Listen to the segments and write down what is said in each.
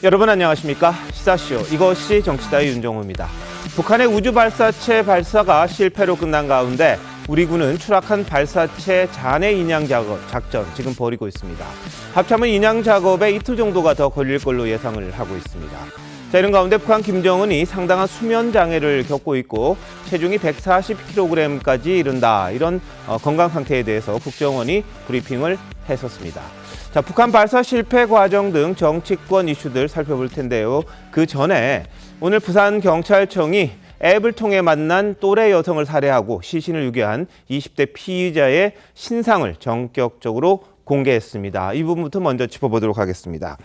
여러분 안녕하십니까? 시사쇼 이것이 정치다의 윤정호입니다. 북한의 우주 발사체 발사가 실패로 끝난 가운데 우리 군은 추락한 발사체 잔해 인양 작전 지금 벌이고 있습니다. 합참은 인양 작업에 이틀 정도가 더 걸릴 걸로 예상을 하고 있습니다. 자, 이런 가운데 북한 김정은이 상당한 수면 장애를 겪고 있고 체중이 140kg까지 이른다. 이런 건강 상태에 대해서 국정원이 브리핑을 했었습니다. 자, 북한 발사 실패 과정 등 정치권 이슈들 살펴볼 텐데요. 그 전에 오늘 부산경찰청이 앱을 통해 만난 또래 여성을 살해하고 시신을 유기한 20대 피의자의 신상을 전격적으로 공개했습니다. 이 부분부터 먼저 짚어보도록 하겠습니다.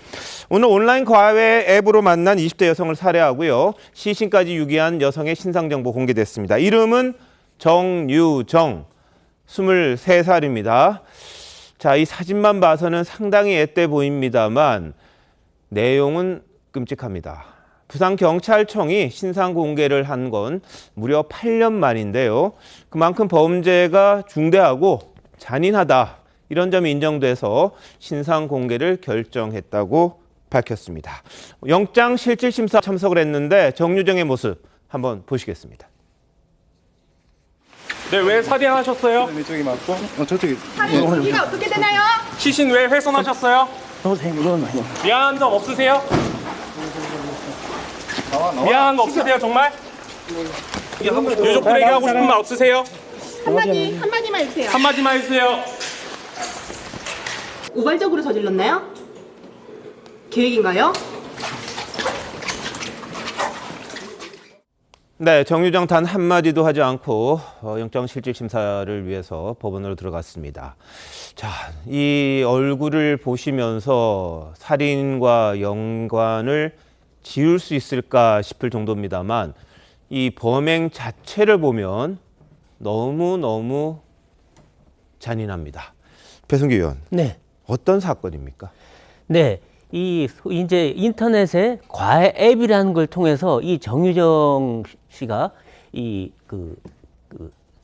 오늘 온라인 과외 앱으로 만난 20대 여성을 살해하고요. 시신까지 유기한 여성의 신상 정보 공개됐습니다. 이름은 정유정, 23살입니다. 자, 이 사진만 봐서는 상당히 앳돼 보입니다만 내용은 끔찍합니다. 부산경찰청이 신상 공개를 한 건 무려 8년 만인데요. 그만큼 범죄가 중대하고 잔인하다. 이런 점이 인정돼서 신상 공개를 결정했다고 밝혔습니다. 영장실질심사 참석을 했는데 정유정의 모습 한번 보시겠습니다. 네, 왜 살해하셨어요? 이쪽이 맞고, 저쪽이. 살인 동기가 어떻게 되나요? 시신 왜 훼손하셨어요? 선생님, 이건 아니야. 미안한 점 없으세요? 미안한 거 없으세요, 정말? 유족 플레이 하고 싶은 말 없으세요? 한마디만 해주세요. 한마디만 해주세요. 우발적으로 저질렀나요? 계획인가요? 네, 정유정 단 한마디도 하지 않고 영장실질심사를 위해서 법원으로 들어갔습니다. 자, 이 얼굴을 보시면서 살인과 연관을 지을 수 있을까 싶을 정도입니다만 이 범행 자체를 보면 너무너무 잔인합니다. 배승규 의원, 네. 어떤 사건입니까? 네. 이제 인터넷에 과외 앱이라는 걸 통해서 이 정유정 씨가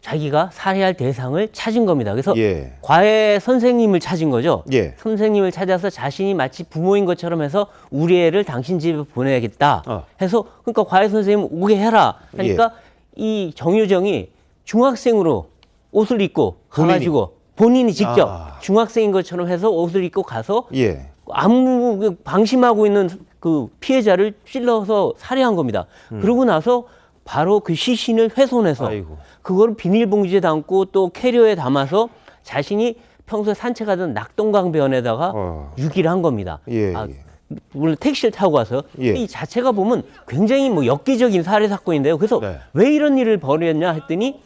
자기가 살해할 대상을 찾은 겁니다. 그래서 예. 과외 선생님을 찾은 거죠. 예. 선생님을 찾아서 자신이 마치 부모인 것처럼 해서 우리 애를 당신 집에 보내야겠다 해서 그러니까 과외 선생님 오게 해라 하니까 이 정유정이 중학생으로 옷을 입고 가가지고 본인이 직접 중학생인 것처럼 해서 옷을 입고 가서 예. 아무 방심하고 있는 그 피해자를 찔러서 살해한 겁니다. 그러고 나서 바로 그 시신을 훼손해서 아이고. 그걸 비닐봉지에 담고 또 캐리어에 담아서 자신이 평소에 산책하던 낙동강변에다가 유기를 한 겁니다. 예, 아, 예. 물론 택시를 타고 가서 예. 이 자체가 보면 굉장히 뭐 엽기적인 살해 사건인데요. 그래서 네. 왜 이런 일을 벌였냐 했더니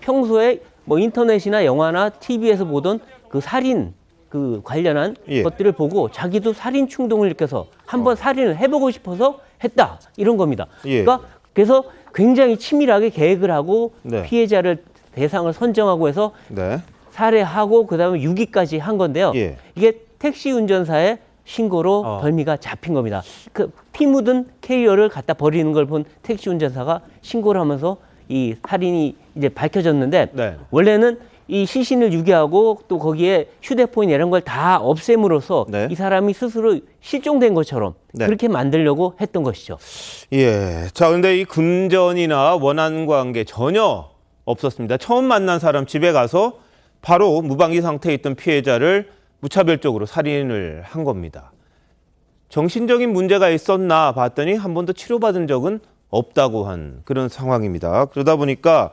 평소에 뭐 인터넷이나 영화나 TV에서 보던 그 살인 그 관련한 예. 것들을 보고 자기도 살인 충동을 느껴서 한번 살인을 해보고 싶어서 했다 이런 겁니다. 예. 그러니까 그래서 굉장히 치밀하게 계획을 하고 네. 피해자를 대상을 선정하고 해서 네. 살해하고 그다음에 유기까지 한 건데요. 예. 이게 택시 운전사의 신고로 벌미가 잡힌 겁니다. 그 피 묻은 캐리어를 갖다 버리는 걸 본 택시 운전사가 신고를 하면서 이 살인이 이제 밝혀졌는데 네. 원래는 이 시신을 유기하고 또 거기에 휴대폰 이런 걸 다 없앰으로써 네. 이 사람이 스스로 실종된 것처럼 네. 그렇게 만들려고 했던 것이죠. 예. 자, 근데 이 금전이나 원한 관계 전혀 없었습니다. 처음 만난 사람 집에 가서 바로 무방비 상태에 있던 피해자를 무차별적으로 살인을 한 겁니다. 정신적인 문제가 있었나 봤더니 한 번도 치료받은 적은 없다고 한 그런 상황입니다. 그러다 보니까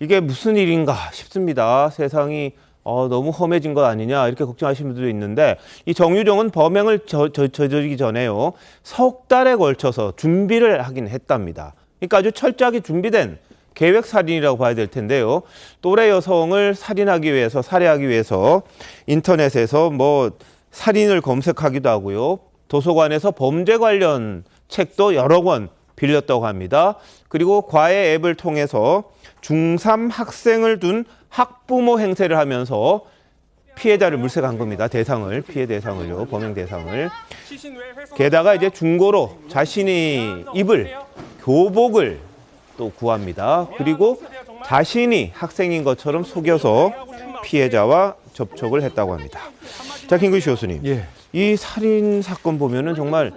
이게 무슨 일인가 싶습니다. 세상이 너무 험해진 것 아니냐 이렇게 걱정하시는 분들도 있는데 이 정유정은 범행을 저지르기 전에요. 석 달에 걸쳐서 준비를 하긴 했답니다. 그러니까 아주 철저하게 준비된 계획 살인이라고 봐야 될 텐데요. 또래 여성을 살해하기 위해서 인터넷에서 뭐 살인을 검색하기도 하고요. 도서관에서 범죄 관련 책도 여러 권 빌렸다고 합니다. 그리고 과외 앱을 통해서 중3 학생을 둔 학부모 행세를 하면서 피해자를 물색한 겁니다. 피해 대상을요, 범행 대상을. 게다가 이제 중고로 자신이 입을 교복을 또 구합니다. 그리고 자신이 학생인 것처럼 속여서 피해자와 접촉을 했다고 합니다. 자, 김구시 교수님. 예. 이 살인 사건 보면은 정말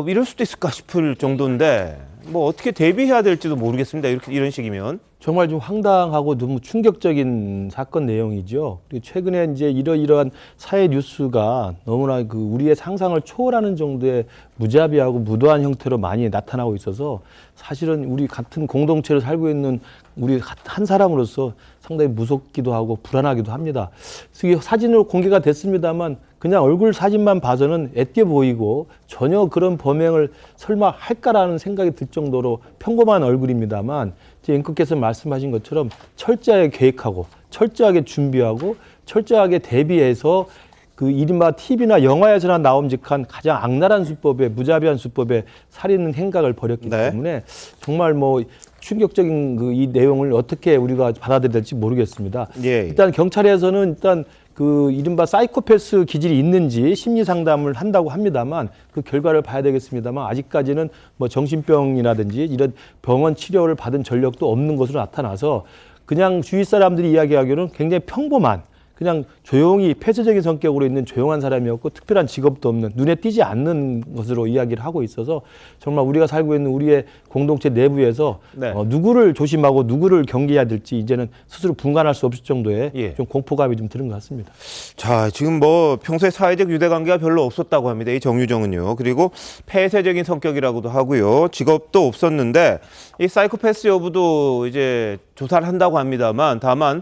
이럴 수도 있을까 싶을 정도인데 뭐 어떻게 대비해야 될지도 모르겠습니다. 이런 식이면. 정말 좀 황당하고 너무 충격적인 사건 내용이죠. 그리고 최근에 이제 이러이러한 사회 뉴스가 너무나 그 우리의 상상을 초월하는 정도의 무자비하고 무도한 형태로 많이 나타나고 있어서 사실은 우리 같은 공동체를 살고 있는 우리 한 사람으로서 상당히 무섭기도 하고 불안하기도 합니다. 그래서 사진으로 공개가 됐습니다만 그냥 얼굴 사진만 봐서는 애띄어 보이고 전혀 그런 범행을 설마 할까라는 생각이 들 정도로 평범한 얼굴입니다만 이제 앵커께서 말씀하신 것처럼 철저하게 계획하고 철저하게 준비하고 철저하게 대비해서 그 이른바 TV나 영화에서나 나옴직한 가장 악랄한 수법에 무자비한 수법에 살인 행각을 벌였기 네. 때문에 정말 뭐 충격적인 그 이 내용을 어떻게 우리가 받아들여야 될지 모르겠습니다. 예. 일단 경찰에서는 일단 그 이른바 사이코패스 기질이 있는지 심리 상담을 한다고 합니다만 그 결과를 봐야 되겠습니다만 아직까지는 뭐 정신병이라든지 이런 병원 치료를 받은 전력도 없는 것으로 나타나서 그냥 주위 사람들이 이야기하기로는 굉장히 평범한 그냥 조용히 폐쇄적인 성격으로 있는 조용한 사람이었고 특별한 직업도 없는 눈에 띄지 않는 것으로 이야기를 하고 있어서 정말 우리가 살고 있는 우리의 공동체 내부에서 네. 누구를 조심하고 누구를 경계해야 될지 이제는 스스로 분간할 수 없을 정도의 예. 좀 공포감이 좀 드는 것 같습니다. 자, 지금 뭐 평소에 사회적 유대관계가 별로 없었다고 합니다. 이 정유정은요. 그리고 폐쇄적인 성격이라고도 하고요. 직업도 없었는데 이 사이코패스 여부도 이제 조사를 한다고 합니다만 다만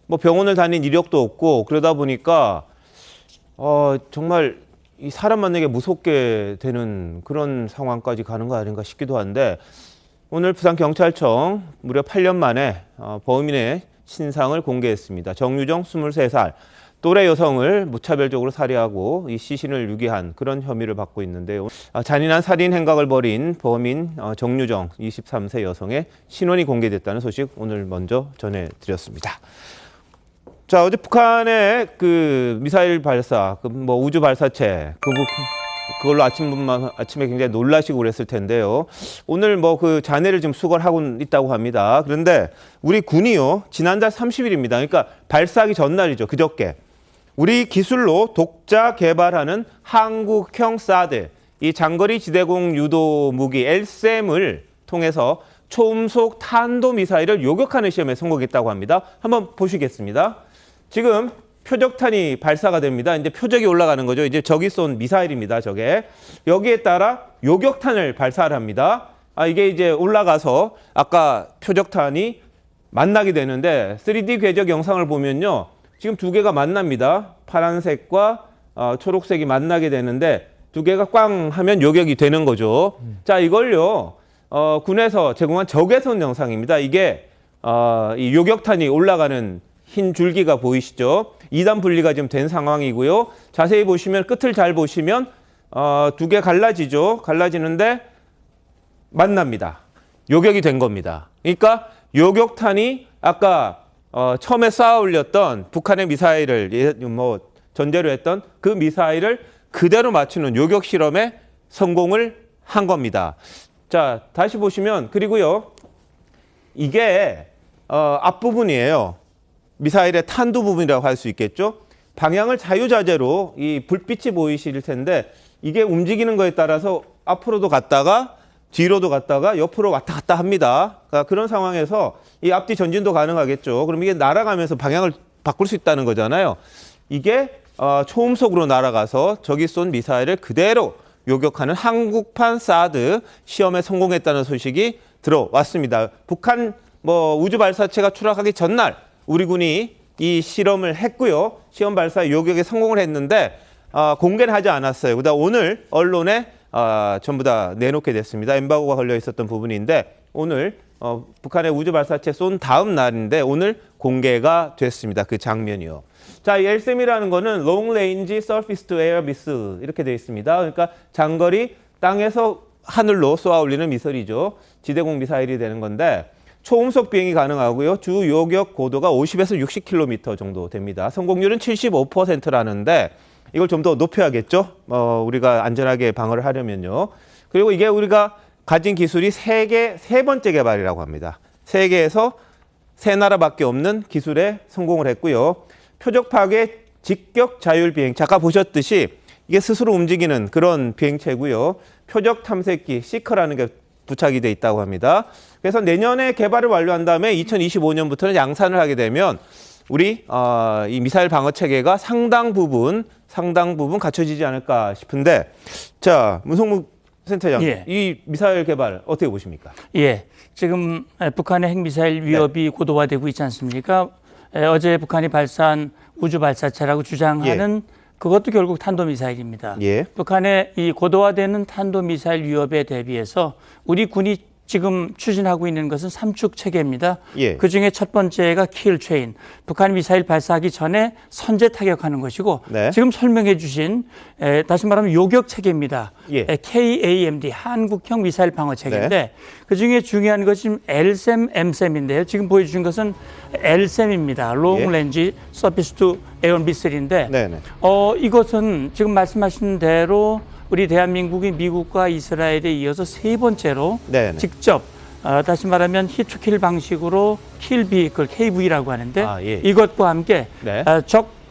뭐 병원을 다닌 이력도 없고 그러다 보니까 정말 이 사람 만나게 무섭게 되는 그런 상황까지 가는 거 아닌가 싶기도 한데 오늘 부산경찰청 무려 8년 만에 범인의 신상을 공개했습니다. 정유정 23살 또래 여성을 무차별적으로 살해하고 이 시신을 유기한 그런 혐의를 받고 있는데요. 잔인한 살인 행각을 벌인 범인 정유정 23세 여성의 신원이 공개됐다는 소식 오늘 먼저 전해드렸습니다. 자, 어제 북한의 그 미사일 발사, 뭐 우주 발사체, 그걸로 아침에 굉장히 놀라시고 그랬을 텐데요. 오늘 뭐 그 잔해를 지금 수거를 하고 있다고 합니다. 그런데 우리 군이요, 지난달 30일입니다. 그러니까 발사하기 전날이죠. 그저께. 우리 기술로 독자 개발하는 한국형 사드, 이 장거리 지대공 유도 무기 LSAM을 통해서 초음속 탄도 미사일을 요격하는 시험에 성공했다고 합니다. 한번 보시겠습니다. 지금 표적탄이 발사가 됩니다. 이제 표적이 올라가는 거죠. 이제 적이 쏜 미사일입니다. 저게. 여기에 따라 요격탄을 발사를 합니다. 이게 이제 올라가서 아까 표적탄이 만나게 되는데 3D 궤적 영상을 보면요. 지금 두 개가 만납니다. 파란색과 초록색이 만나게 되는데 두 개가 꽝 하면 요격이 되는 거죠. 자, 이걸요. 군에서 제공한 적외선 영상입니다. 이게 이 요격탄이 올라가는 흰 줄기가 보이시죠? 2단 분리가 지금 된 상황이고요. 자세히 보시면 끝을 잘 보시면 두 개 갈라지죠. 갈라지는데 만납니다. 요격이 된 겁니다. 그러니까 요격탄이 아까 처음에 쌓아 올렸던 북한의 미사일을 뭐 전제로 했던 그 미사일을 그대로 맞추는 요격 실험에 성공을 한 겁니다. 자, 다시 보시면 그리고요. 이게 앞부분이에요. 미사일의 탄두 부분이라고 할 수 있겠죠. 방향을 자유자재로 이 불빛이 보이실 텐데 이게 움직이는 거에 따라서 앞으로도 갔다가 뒤로도 갔다가 옆으로 왔다 갔다 합니다. 그러니까 그런 상황에서 이 앞뒤 전진도 가능하겠죠. 그럼 이게 날아가면서 방향을 바꿀 수 있다는 거잖아요. 이게 초음속으로 날아가서 적이 쏜 미사일을 그대로 요격하는 한국판 사드 시험에 성공했다는 소식이 들어왔습니다. 북한 우주 발사체가 추락하기 전날 우리 군이 이 실험을 했고요. 시험 발사 요격에 성공을 했는데 공개는 하지 않았어요. 그다음 오늘 언론에 전부 다 내놓게 됐습니다. 엠바고가 걸려 있었던 부분인데 오늘 북한의 우주 발사체 쏜 다음 날인데 오늘 공개가 됐습니다. 그 장면이요. 자, 이 LSAM이라는 거는 Long Range Surface to Air Missile 이렇게 되어 있습니다. 그러니까 장거리 땅에서 하늘로 쏘아 올리는 미사일이죠. 지대공 미사일이 되는 건데 초음속 비행이 가능하고요. 주 요격 고도가 50에서 60km 정도 됩니다. 성공률은 75%라는데 이걸 좀 더 높여야겠죠. 우리가 안전하게 방어를 하려면요. 그리고 이게 우리가 가진 기술이 세 번째 개발이라고 합니다. 세계에서 세 나라밖에 없는 기술에 성공을 했고요. 표적 파괴 직격 자율 비행. 아까 보셨듯이 이게 스스로 움직이는 그런 비행체고요. 표적 탐색기 시커라는 게 부착이 돼 있다고 합니다. 그래서 내년에 개발을 완료한 다음에 2025년부터는 양산을 하게 되면 우리 이 미사일 방어 체계가 상당 부분 갖춰지지 않을까 싶은데, 자, 문성묵 센터장, 예. 이 미사일 개발 어떻게 보십니까? 예, 지금 북한의 핵미사일 위협이 고도화되고 있지 않습니까? 어제 북한이 발사한 우주 발사체라고 주장하는 그것도 결국 탄도미사일입니다. 예. 북한의 이 고도화되는 탄도미사일 위협에 대비해서 우리 군이 지금 추진하고 있는 것은 삼축 체계입니다. 예. 그중에 첫 번째가 킬체인, 북한 미사일 발사하기 전에 선제 타격하는 것이고, 네. 지금 설명해 주신 다시 말하면 요격 체계입니다. 예. KAMD, 한국형 미사일 방어 체계인데, 네. 그중에 중요한 것이 LSAM, MSAM인데요. 지금 보여주신 것은 LSAM입니다. Long 예. Range Surface to Air Missile인데, 네네. 이것은 지금 말씀하신 대로 우리 대한민국이 미국과 이스라엘에 이어서 세 번째로 네네. 직접 다시 말하면 히트킬 방식으로 킬 비클 KV라고 하는데, 예. 이것과 함께 네.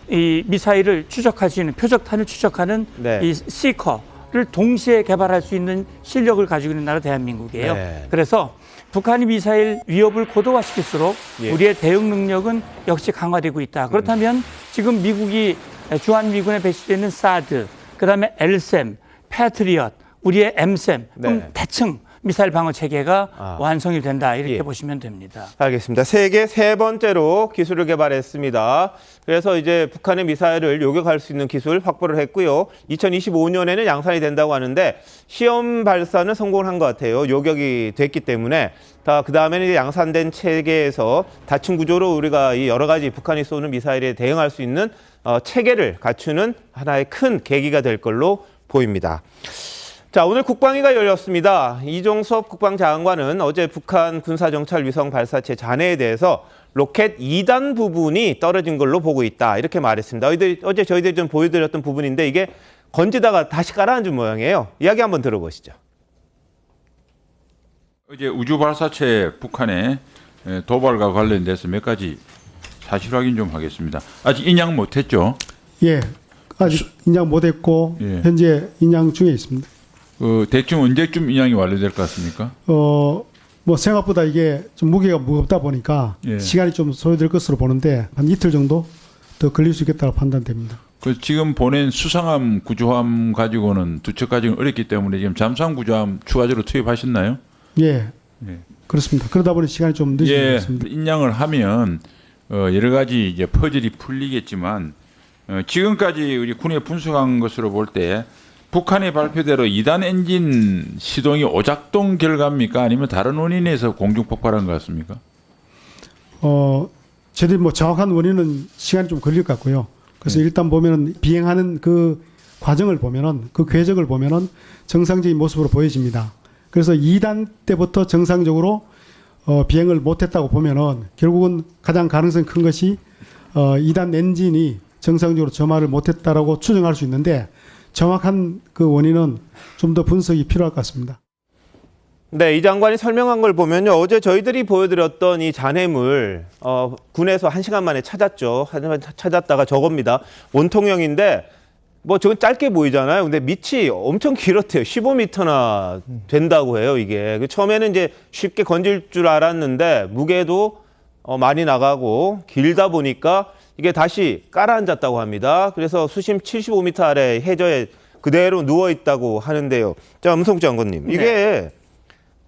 이 미사일을 추적할 수 있는 표적탄을 추적하는 네. 이 시커를 동시에 개발할 수 있는 실력을 가지고 있는 나라 대한민국이에요. 네. 그래서 북한이 미사일 위협을 고도화시킬수록 예. 우리의 대응 능력은 역시 강화되고 있다. 그렇다면 지금 미국이 주한미군에 배치되어 있는 사드, 그다음에 LSAM, 패트리엇, 우리의 MSAM, 그럼 네. 대층 미사일 방어 체계가 완성이 된다, 이렇게 예. 보시면 됩니다. 알겠습니다. 세계 세 번째로 기술을 개발했습니다. 그래서 이제 북한의 미사일을 요격할 수 있는 기술 확보를 했고요. 2025년에는 양산이 된다고 하는데 시험 발사는 성공을 한 것 같아요. 요격이 됐기 때문에 그 다음에는 이제 양산된 체계에서 다층 구조로 우리가 이 여러 가지 북한이 쏘는 미사일에 대응할 수 있는 체계를 갖추는 하나의 큰 계기가 될 걸로 보입니다. 자, 오늘 국방위가 열렸습니다. 이종섭 국방장관은 어제 북한 군사정찰 위성 발사체 잔해에 대해서 로켓 2단 부분이 떨어진 걸로 보고 있다, 이렇게 말했습니다. 어제 저희들이 좀 보여드렸던 부분인데 이게 건지다가 다시 깔아앉은 모양이에요. 이야기 한번 들어보시죠. 어제 우주 발사체 북한의 도발과 관련돼서 몇 가지 사실 확인 좀 하겠습니다. 아직 인양 못했죠? 예, 아직 인양 못했고 예. 현재 인양 중에 있습니다. 대충 언제쯤 인양이 완료될 것 같습니까? 뭐 생각보다 이게 좀 무게가 무겁다 보니까 예. 시간이 좀 소요될 것으로 보는데 한 이틀 정도 더 걸릴 수 있겠다고 판단됩니다. 그 지금 보낸 수상함, 구조함 가지고는 두 척 가지고는 어렵기 때문에 지금 잠수함, 구조함 추가적으로 투입하셨나요? 예, 예. 그렇습니다. 그러다 보니 시간이 좀 늦은 것 예, 같습니다. 인양을 하면 여러 가지 이제 퍼즐이 풀리겠지만 지금까지 우리 군이 분석한 것으로 볼 때 북한의 발표대로 2단 엔진 시동이 오작동 결과입니까? 아니면 다른 원인에서 공중 폭발한 것 같습니까? 저희들이 뭐 정확한 원인은 시간이 좀 걸릴 것 같고요. 그래서 일단 보면은 비행하는 그 과정을 보면은 그 궤적을 보면은 정상적인 모습으로 보여집니다. 그래서 2단 때부터 정상적으로 비행을 못했다고 보면은 결국은 가장 가능성이 큰 것이 2단 엔진이 정상적으로 점화를 못했다라고 추정할 수 있는데 정확한 그 원인은 좀 더 분석이 필요할 것 같습니다. 네, 이 장관이 설명한 걸 보면요. 어제 저희들이 보여드렸던 이 잔해물, 군에서 1시간 만에 찾았죠. 하지만 찾았다가 저겁니다. 원통형인데, 뭐 저건 짧게 보이잖아요. 근데 밑이 엄청 길었대요. 15m나 된다고 해요, 이게. 처음에는 이제 쉽게 건질 줄 알았는데, 무게도 많이 나가고, 길다 보니까 이게 다시 깔아앉았다고 합니다. 그래서 수심 75m 아래 해저에 그대로 누워있다고 하는데요. 자, 문성국 장관님. 이게 네.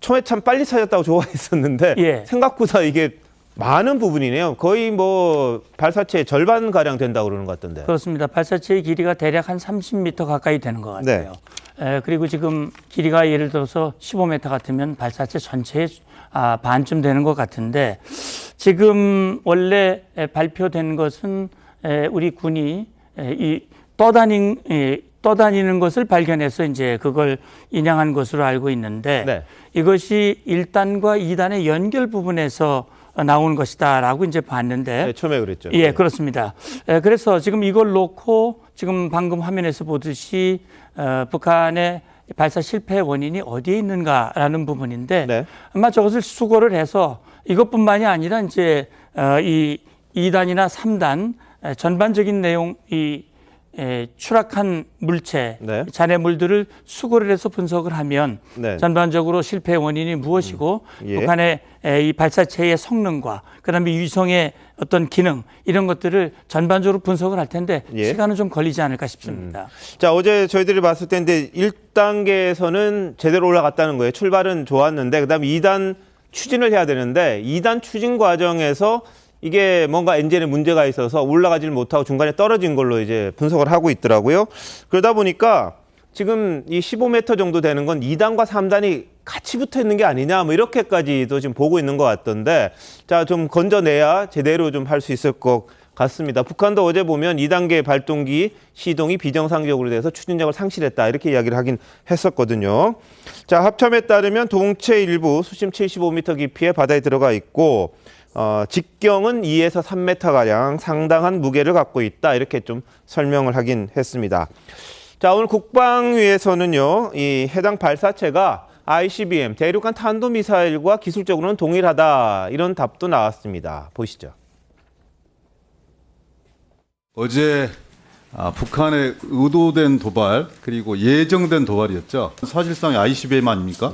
처음에 참 빨리 찾았다고 좋아했었는데 예. 생각보다 이게 많은 부분이네요. 거의 뭐 발사체의 절반가량 된다고 그러는 것 같던데. 그렇습니다. 발사체의 길이가 대략 한 30m 가까이 되는 것 같아요. 그리고 지금 길이가 예를 들어서 15m 같으면 발사체 전체의 반쯤 되는 것 같은데, 지금 원래 발표된 것은 우리 군이 이 떠다니는 것을 발견해서 이제 그걸 인양한 것으로 알고 있는데, 네. 이것이 1단과 2단의 연결 부분에서 나온 것이다라고 이제 봤는데, 네, 처음에 그랬죠. 예, 그렇습니다. 그래서 지금 이걸 놓고 지금 방금 화면에서 보듯이 북한의 발사 실패의 원인이 어디에 있는가라는 부분인데, 네. 아마 저것을 수거를 해서 이것뿐만이 아니라 이제 이 2단이나 3단 전반적인 내용, 이 추락한 물체, 네. 잔해물들을 수거를 해서 분석을 하면 네. 전반적으로 실패의 원인이 무엇이고 예. 북한의 이 발사체의 성능과 그다음에 위성의 어떤 기능 이런 것들을 전반적으로 분석을 할 텐데 예. 시간은 좀 걸리지 않을까 싶습니다. 자, 어제 저희들이 봤을 때인데 1단계에서는 제대로 올라갔다는 거예요. 출발은 좋았는데 그다음에 2단 추진을 해야 되는데 2단 추진 과정에서 이게 뭔가 엔진에 문제가 있어서 올라가지를 못하고 중간에 떨어진 걸로 이제 분석을 하고 있더라고요. 그러다 보니까 지금 이 15m 정도 되는 건 2단과 3단이 같이 붙어 있는 게 아니냐 뭐 이렇게까지도 지금 보고 있는 것 같던데 자, 좀 건져내야 제대로 좀 할 수 있을 것 같습니다. 북한도 어제 보면 2단계 발동기 시동이 비정상적으로 돼서 추진력을 상실했다 이렇게 이야기를 하긴 했었거든요. 자, 합참에 따르면 동체 일부 수심 75m 깊이의 바다에 들어가 있고 직경은 2에서 3m가량 상당한 무게를 갖고 있다 이렇게 좀 설명을 하긴 했습니다. 자, 오늘 국방위에서는요, 이 해당 발사체가 ICBM 대륙간 탄도미사일과 기술적으로는 동일하다 이런 답도 나왔습니다. 보시죠. 어제 북한의 의도된 도발 그리고 예정된 도발이었죠. 사실상 ICBM 아닙니까?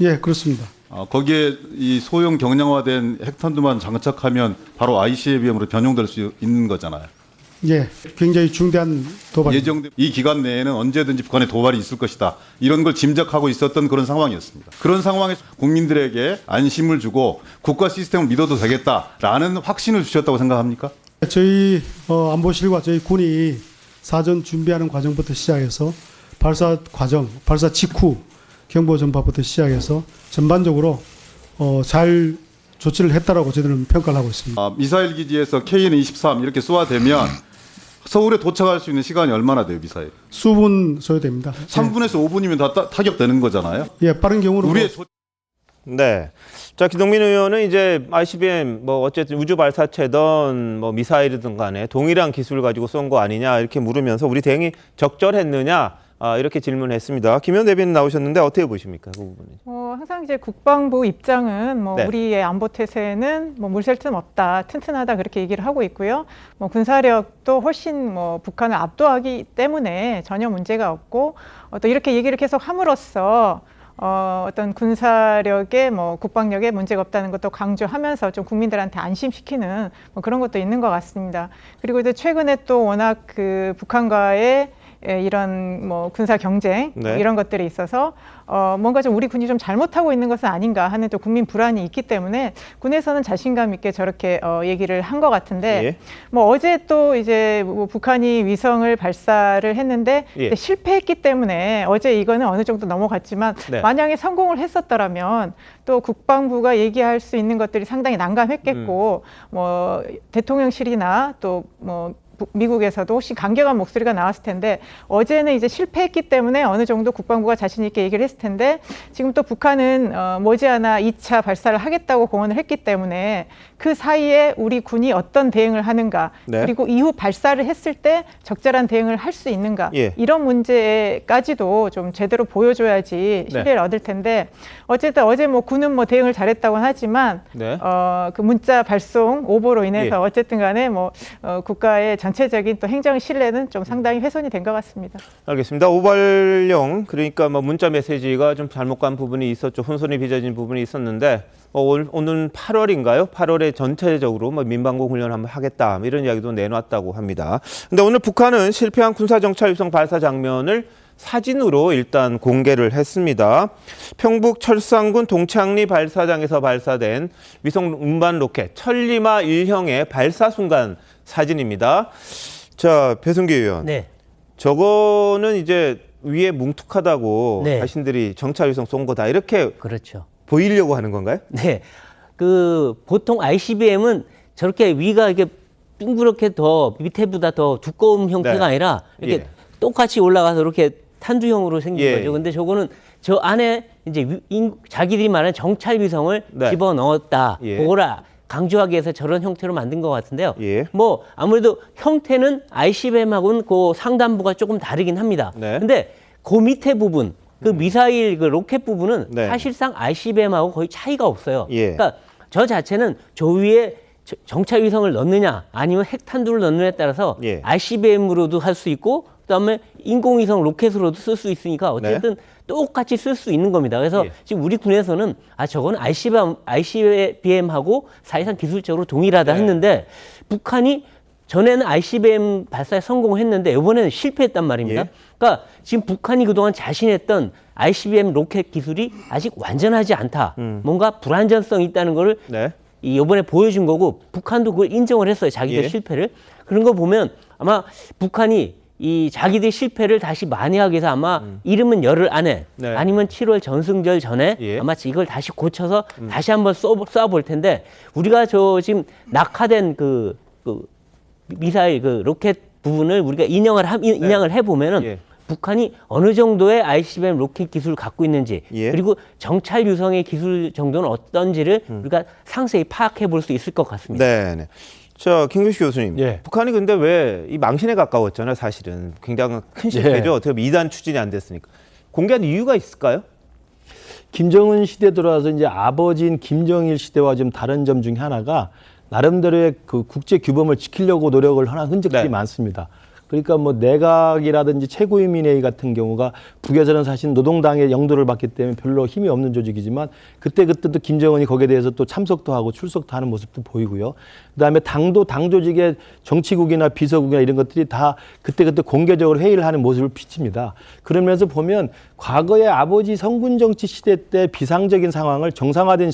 예, 그렇습니다. 거기에 이 소형 경량화된 핵탄두만 장착하면 바로 ICBM으로 변용될 수 있는 거잖아요. 예, 굉장히 중대한 도발. 예정된 이 기간 내에는 언제든지 북한의 도발이 있을 것이다. 이런 걸 짐작하고 있었던 그런 상황이었습니다. 그런 상황에서 국민들에게 안심을 주고 국가 시스템을 믿어도 되겠다라는 확신을 주셨다고 생각합니까? 저희 안보실과 저희 군이 사전 준비하는 과정부터 시작해서 발사 과정, 발사 직후 경보 전파부터 시작해서 전반적으로 잘 조치를 했다라고 저희들은 평가를 하고 있습니다. 미사일 기지에서 KN-23 이렇게 쏘아대면 서울에 도착할 수 있는 시간이 얼마나 돼요, 미사일? 수분 소요됩니다. 3분에서 5분이면 다 타격되는 거잖아요. 예, 빠른 경우는 우리의 네. 자, 기동민 의원은 이제 ICBM 뭐 어쨌든 우주 발사체든 뭐 미사일이든 간에 동일한 기술을 가지고 쏜 거 아니냐 이렇게 물으면서 우리 대응이 적절했느냐 이렇게 질문했습니다. 김현 대변인 나오셨는데 어떻게 보십니까? 그 부분은? 항상 이제 국방부 입장은 네. 우리의 안보 태세는 물 새 틈 없다, 튼튼하다 그렇게 얘기를 하고 있고요. 군사력도 훨씬 북한을 압도하기 때문에 전혀 문제가 없고 또 이렇게 얘기를 계속 함으로써 어떤 군사력에 국방력에 문제가 없다는 것도 강조하면서 좀 국민들한테 안심시키는 그런 것도 있는 것 같습니다. 그리고 이제 최근에 또 워낙 그 북한과의 이런 군사 경쟁 네. 이런 것들이 있어서 뭔가 좀 우리 군이 좀 잘못하고 있는 것은 아닌가 하는 또 국민 불안이 있기 때문에 군에서는 자신감 있게 저렇게 얘기를 한 것 같은데 예. 어제 또 이제 북한이 위성을 발사를 했는데 예. 실패했기 때문에 어제 이거는 어느 정도 넘어갔지만 네. 만약에 성공을 했었더라면 또 국방부가 얘기할 수 있는 것들이 상당히 난감했겠고 대통령실이나 또 미국에서도 혹시 강경한 목소리가 나왔을 텐데 어제는 이제 실패했기 때문에 어느 정도 국방부가 자신 있게 얘기를 했을 텐데 지금 또 북한은 머지않아 2차 발사를 하겠다고 공언을 했기 때문에 그 사이에 우리 군이 어떤 대응을 하는가 네. 그리고 이후 발사를 했을 때 적절한 대응을 할 수 있는가 예. 이런 문제까지도 좀 제대로 보여줘야지 신뢰를 얻을 텐데 어쨌든 어제 군은 대응을 잘했다고는 하지만 네. 그 문자 발송 오보로 인해서 예. 어쨌든 간에 국가의 전체적인 또 행정 신뢰는 좀 상당히 훼손이 된 것 같습니다. 알겠습니다. 오발령 그러니까 문자 메시지가 좀 잘못 간 부분이 있었죠. 혼선이 빚어진 부분이 있었는데 오늘 8월인가요? 8월에 전체적으로 민방공 훈련 한번 하겠다 이런 이야기도 내놨다고 합니다. 근데 오늘 북한은 실패한 군사정찰 위성 발사 장면을 사진으로 일단 공개를 했습니다. 평북 철산군 동창리 발사장에서 발사된 위성 운반 로켓 천리마 1형의 발사 순간 사진입니다. 자, 배승기 의원. 네. 저거는 이제 위에 뭉툭하다고 네. 자신들이 정찰 위성 쏜 거다 이렇게 그렇죠. 보이려고 하는 건가요? 네. 보통 ICBM은 저렇게 위가 이렇게 둥그렇게 더 밑에보다 더 두꺼운 형태가 네. 아니라 이렇게 예. 똑같이 올라가서 이렇게 탄두형으로 생긴 예. 거죠. 근데 저거는 저 안에 이제 자기들이 말하는 정찰 위성을 네. 집어넣었다. 예. 그거를 강조하기 위해서 저런 형태로 만든 것 같은데요. 예. 아무래도 형태는 ICBM하고는 그 상단부가 조금 다르긴 합니다. 네. 근데 그 밑에 부분, 그 미사일 그 로켓 부분은 네. 사실상 ICBM하고 거의 차이가 없어요. 예. 그러니까 저 자체는 저 위에 정찰 위성을 넣느냐 아니면 핵탄두를 넣느냐에 따라서 예. ICBM으로도 할 수 있고 그다음에 인공위성 로켓으로도 쓸 수 있으니까 어쨌든 똑같이 쓸 수 있는 겁니다. 그래서 예. 지금 우리 군에서는 저거는 ICBM하고 사실상 기술적으로 동일하다 했는데 북한이 전에는 ICBM 발사에 성공했는데 이번에는 실패했단 말입니다. 예. 그러니까 지금 북한이 그동안 자신했던 ICBM 로켓 기술이 아직 완전하지 않다. 뭔가 불안전성이 있다는 거를 이번에 보여준 거고 북한도 그걸 인정을 했어요. 자기들 실패를. 그런 거 보면 아마 북한이 이 자기들 실패를 다시 만회하기 위해서 아마 이름은 열흘 안에 아니면 7월 전승절 전에 아마 이걸 다시 고쳐서 다시 한번 쏴볼 텐데 우리가 지금 낙하된 그 미사일 그 로켓 부분을 우리가 인양을 해보면은 북한이 어느 정도의 ICBM 로켓 기술을 갖고 있는지 그리고 정찰 유성의 기술 정도는 어떤지를 우리가 상세히 파악해 볼 수 있을 것 같습니다. 네. 자, 김규식 교수님. 북한이 근데 왜 이 망신에 가까웠잖아요, 사실은. 굉장히 큰 실패죠. 어떻게 보면 2단 추진이 안 됐으니까. 공개한 이유가 있을까요? 김정은 시대 들어와서 이제 아버지인 김정일 시대와 좀 다른 점 중에 하나가 나름대로의 그 국제 규범을 지키려고 노력을 하는 흔적들이 많습니다. 그러니까 뭐 내각이라든지 최고인민회의 같은 경우가 북에서는 사실 노동당의 영도를 받기 때문에 별로 힘이 없는 조직이지만 그때도 김정은이 거기에 대해서 또 참석도 하고 출석도 하는 모습도 보이고요. 그다음에 당 조직의 정치국이나 비서국이나 이런 것들이 다 그때 공개적으로 회의를 하는 모습을 비칩니다. 그러면서 보면 과거의 아버지 성군 정치 시대 때 비상적인 상황을 정상화된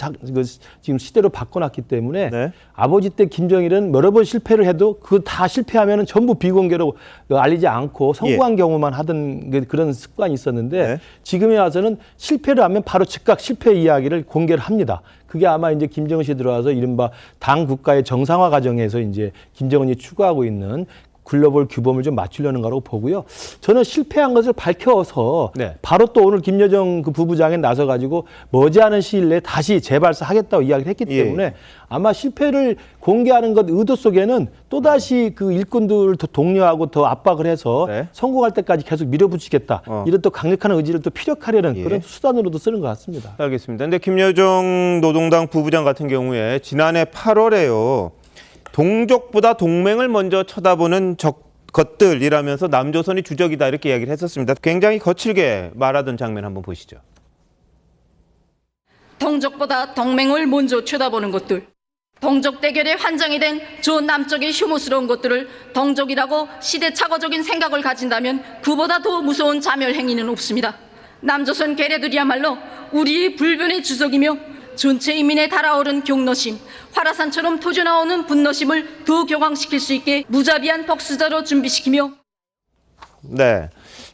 지금 시대로 바꿔놨기 때문에 아버지 때 김정일은 여러 번 실패를 해도 그 다 실패하면은 전부 비공개로 알리지 않고 성공한 경우만 하던 그런 습관이 있었는데 지금에 와서는 실패를 하면 바로 즉각 실패 이야기를 공개를 합니다. 그게 아마 이제 김정은 씨 들어와서 이른바 당 국가의 정상화 과정에서 이제 김정은이 추구하고 있는 글로벌 규범을 좀 맞추려는 거라고 보고요. 저는 실패한 것을 밝혀서 바로 또 오늘 김여정 그 부부장에 나서 가지고 머지않은 시일 내에 다시 재발사하겠다고 이야기를 했기 때문에 아마 실패를 공개하는 것 의도 속에는 또다시 그 일꾼들을 더 독려하고 더 압박을 해서 성공할 때까지 계속 밀어붙이겠다. 이런 또 강력한 의지를 또 피력하려는 그런 수단으로도 쓰는 것 같습니다. 알겠습니다. 근데 김여정 노동당 부부장 같은 경우에 지난해 8월에요. 동족보다 동맹을 먼저 쳐다보는 것들이라면서 남조선이 주적이다 이렇게 이야기를 했었습니다. 굉장히 거칠게 말하던 장면 한번 보시죠. 동족보다 동맹을 먼저 쳐다보는 것들, 동족 대결의 환장이 된 저 남쪽의 혐오스러운 것들을 동족이라고 시대착오적인 생각을 가진다면 그보다 더 무서운 자멸 행위는 없습니다. 남조선 괴뢰들이야말로 우리의 불변의 주석이며 전체 인민에 달아오른 경노심, 화라산처럼 터져나오는 분노심을 더 격앙시킬 수 있게 무자비한 복수자로 준비시키며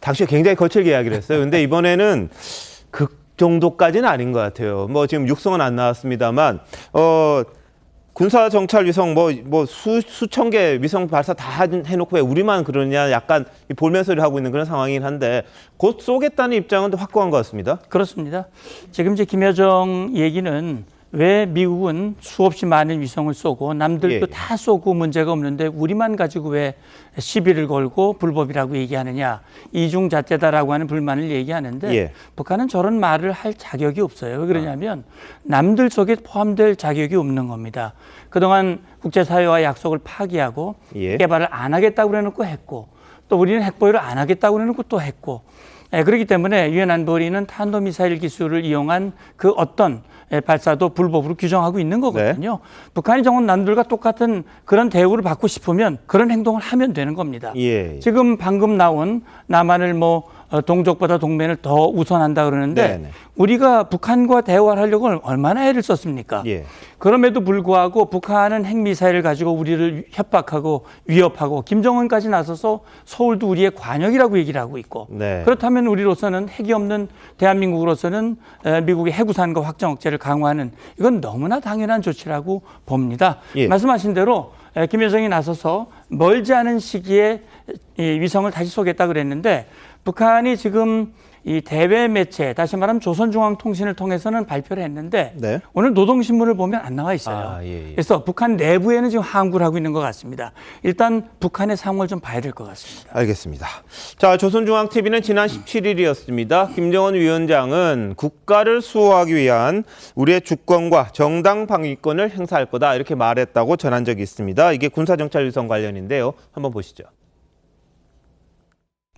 당시에 굉장히 거칠게 이야기를 했어요. 근데 이번에는 그 정도까지는 아닌 것 같아요. 뭐 지금 육성은 안 나왔습니다만 군사 정찰 위성 수천 개 위성 발사 다 해놓고 왜 우리만 그러냐 약간 볼멘소리를 하고 있는 그런 상황이긴 한데 곧 쏘겠다는 입장은 또 확고한 것 같습니다. 그렇습니다. 지금 이제 김여정 얘기는 왜 미국은 수없이 많은 위성을 쏘고 남들도 다 쏘고 문제가 없는데 우리만 가지고 왜 시비를 걸고 불법이라고 얘기하느냐 이중잣대다라고 하는 불만을 얘기하는데 북한은 저런 말을 할 자격이 없어요. 왜 그러냐면 남들 속에 포함될 자격이 없는 겁니다. 그동안 국제사회와 약속을 파기하고 개발을 안 하겠다고 그래놓고 했고 또 우리는 핵보유를 안 하겠다고 그래놓고 또 했고 그렇기 때문에 유엔 안보리는 탄도미사일 기술을 이용한 그 어떤 발사도 불법으로 규정하고 있는 거거든요. 북한이 정말 남들과 똑같은 그런 대우를 받고 싶으면 그런 행동을 하면 되는 겁니다. 지금 방금 나온 남한을 동족보다 동맹을 더 우선한다 그러는데 우리가 북한과 대화를 하려고 얼마나 애를 썼습니까? 그럼에도 불구하고 북한은 핵미사일을 가지고 우리를 협박하고 위협하고 김정은까지 나서서 서울도 우리의 관역이라고 얘기를 하고 있고 그렇다면 우리로서는 핵이 없는 대한민국으로서는 미국의 해구산과 확정 억제를 강화하는 이건 너무나 당연한 조치라고 봅니다. 말씀하신 대로 김여정이 나서서 멀지 않은 시기에 이 위성을 다시 쏘겠다 그랬는데 북한이 지금 이 대외 매체, 다시 말하면 조선중앙통신을 통해서는 발표를 했는데 네. 오늘 노동신문을 보면 안 나와 있어요. 아, 예, 예. 그래서 북한 내부에는 지금 항구를 하고 있는 것 같습니다. 일단 북한의 상황을 좀 봐야 될 것 같습니다. 알겠습니다. 자, 조선중앙TV는 지난 17일이었습니다. 김정은 위원장은 국가를 수호하기 위한 우리의 주권과 정당 방위권을 행사할 거다 이렇게 말했다고 전한 적이 있습니다. 이게 군사정찰위성 관련인데요. 한번 보시죠.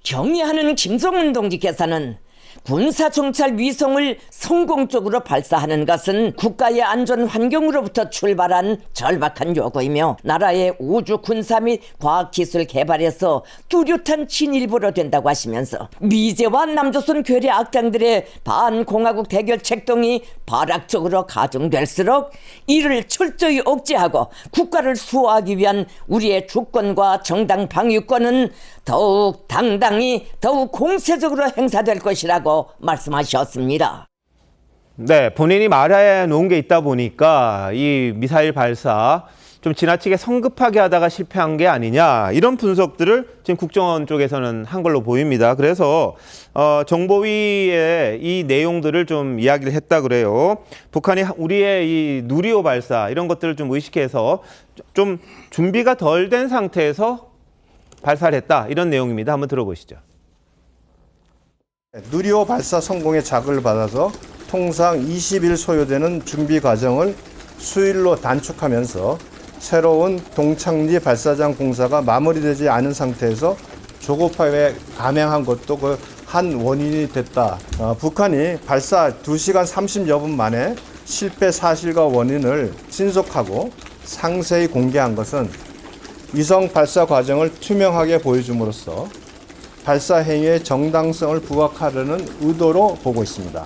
경의하는 김정은 동지께서는 군사정찰 위성을 성공적으로 발사하는 것은 국가의 안전 환경으로부터 출발한 절박한 요구이며 나라의 우주 군사 및 과학기술 개발에서 뚜렷한 진일보로 된다고 하시면서 미제와 남조선 괴뢰 악당들의 반공화국 대결 책동이 발악적으로 가중될수록 이를 철저히 억제하고 국가를 수호하기 위한 우리의 주권과 정당 방위권은 더욱 당당히 더욱 공세적으로 행사될 것이라고 말씀하셨습니다. 네, 본인이 말해 놓은 게 있다 보니까 이 미사일 발사 좀 지나치게 성급하게 하다가 실패한 게 아니냐 이런 분석들을 지금 국정원 쪽에서는 한 걸로 보입니다. 그래서 정보위에 이 내용들을 좀 이야기를 했다 그래요. 북한이 우리의 이 누리호 발사 이런 것들을 좀 의식해서 좀 준비가 덜 된 상태에서 발사를 했다 이런 내용입니다. 한번 들어보시죠. 누리호 발사 성공의 자극을 받아서 통상 20일 소요되는 준비 과정을 수일로 단축하면서 새로운 동창리 발사장 공사가 마무리되지 않은 상태에서 조급하게 감행한 것도 그 한 원인이 됐다. 북한이 발사 2시간 30여 분 만에 실패 사실과 원인을 신속하고 상세히 공개한 것은 위성 발사 과정을 투명하게 보여줌으로써 발사 행위의 정당성을 부각하려는 의도로 보고 있습니다.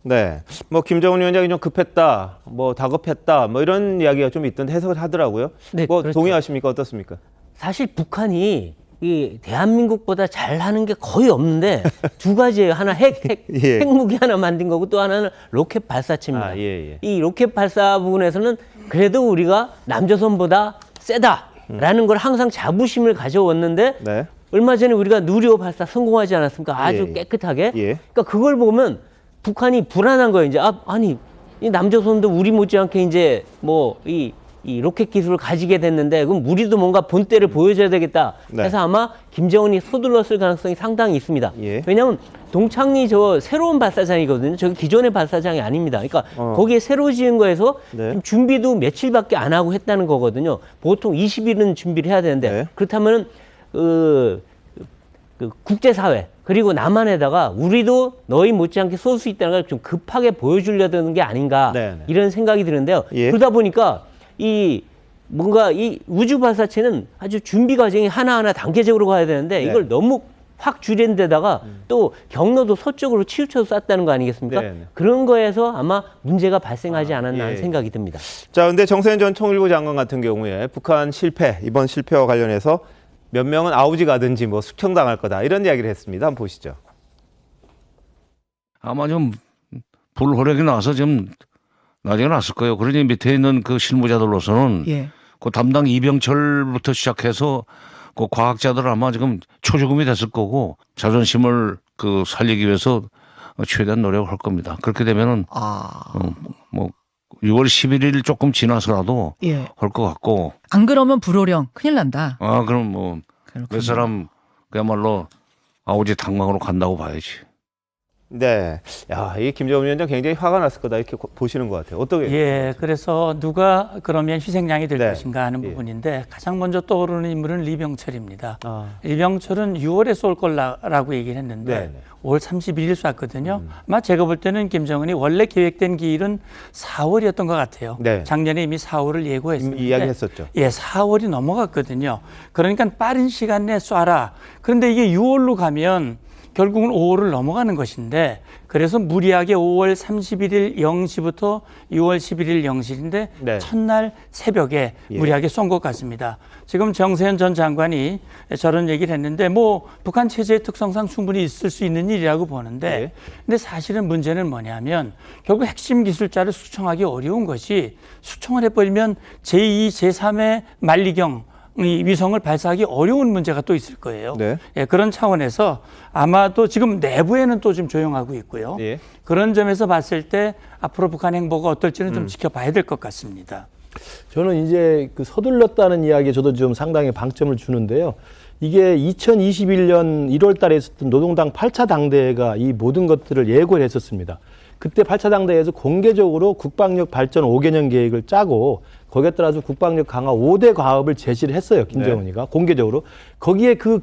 네, 뭐 김정은 위원장이 좀 급했다, 뭐 다급했다, 뭐 이런 이야기가 좀 있던데 해석을 하더라고요. 네, 뭐 그렇죠. 동의하십니까? 어떻습니까? 사실 북한이 이 대한민국보다 잘하는 게 거의 없는데 두 가지예요. 하나 예. 핵무기 하나 만든 거고 또 하나는 로켓 발사체입니다. 아, 예, 예. 이 로켓 발사 부분에서는 그래도 우리가 남조선보다 세다라는 걸 항상 자부심을 가져왔는데 네. 얼마 전에 우리가 누리호 발사 성공하지 않았습니까? 아주 예, 예. 깨끗하게. 예. 그러니까 그걸 보면 북한이 불안한 거예요. 이제 아니 이 남조선도 우리 못지않게 이제 뭐 이 로켓 기술을 가지게 됐는데 그럼 우리도 뭔가 본때를 보여줘야 되겠다. 네. 해서 아마 김정은이 서둘렀을 가능성이 상당히 있습니다. 예. 왜냐하면 동창리 저 새로운 발사장이거든요. 저기 기존의 발사장이 아닙니다. 그러니까 거기에 새로 지은 거에서 네. 좀 준비도 며칠밖에 안 하고 했다는 거거든요. 보통 20일은 준비를 해야 되는데 네. 그렇다면은 그 국제사회 그리고 남한에다가 우리도 너희 못지않게 쏠 수 있다는 걸 좀 급하게 보여주려는 게 아닌가 네, 네. 이런 생각이 드는데요. 예. 그러다 보니까 뭔가 이 우주 발사체는 아주 준비 과정이 하나하나 단계적으로 가야 되는데 네. 이걸 너무 확 줄인 데다가 또 경로도 서쪽으로 치우쳐서 쐈다는 거 아니겠습니까? 네, 네. 그런 거에서 아마 문제가 발생하지 않았나 하는 예. 생각이 듭니다. 자, 근데 정세현 전 통일부 장관 같은 경우에 북한 실패, 이번 실패와 관련해서 몇 명은 아우지 가든지 뭐 숙청당할 거다 이런 이야기를 했습니다. 한번 보시죠. 아마 좀 불호력이 나서 좀 나중에 났을 거예요. 그러니 밑에 있는 그 실무자들로서는 그 담당 이병철부터 시작해서 그 과학자들 아마 지금 초죽음이 됐을 거고 자존심을 그 살리기 위해서 최대한 노력을 할 겁니다. 그렇게 되면은 뭐 6월 11일 조금 지나서라도 할 것 같고. 안 그러면 불호령 큰일 난다. 그럼 뭐 몇 사람 그야말로 아우지 당망으로 간다고 봐야지. 네, 야, 이 김정은 위원장 굉장히 화가 났을 거다 이렇게 보시는 것 같아요. 어떻게? 예, 그래서 누가 그러면 희생양이 될 네. 것인가 하는 예. 부분인데 가장 먼저 떠오르는 인물은 리병철입니다. 아. 리병철은 6월에 쏠 거라고 얘기를 했는데 네, 네. 5월 31일 쐈거든요. 아마 제가 볼 때는 김정은이 원래 계획된 기일은 4월이었던 것 같아요. 네. 작년에 이미 4월을 예고했었는데 이야기했었죠. 예, 4월이 넘어갔거든요. 그러니까 빠른 시간 내에 쏴라. 그런데 이게 6월로 가면 결국은 5월을 넘어가는 것인데 그래서 무리하게 5월 31일 0시부터 6월 11일 0시인데 네. 첫날 새벽에 예. 무리하게 쏜 것 같습니다. 지금 정세현 전 장관이 저런 얘기를 했는데 뭐 북한 체제의 특성상 충분히 있을 수 있는 일이라고 보는데 예. 근데 사실은 문제는 뭐냐면 결국 핵심 기술자를 수청하기 어려운 것이 수청을 해버리면 제2, 제3의 만리경 이 위성을 발사하기 어려운 문제가 또 있을 거예요. 네. 예, 그런 차원에서 아마도 지금 내부에는 또 좀 조용하고 있고요. 예. 그런 점에서 봤을 때 앞으로 북한 행보가 어떨지는 좀 지켜봐야 될 것 같습니다. 저는 이제 그 서둘렀다는 이야기에 저도 좀 상당히 방점을 주는데요. 이게 2021년 1월 달에 있었던 노동당 8차 당대회가 이 모든 것들을 예고를 했었습니다. 그때 8차 당대회에서 공개적으로 국방력 발전 5개년 계획을 짜고 거기에 따라서 국방력 강화 5대 과업을 제시를 했어요. 김정은이가 공개적으로. 거기에 그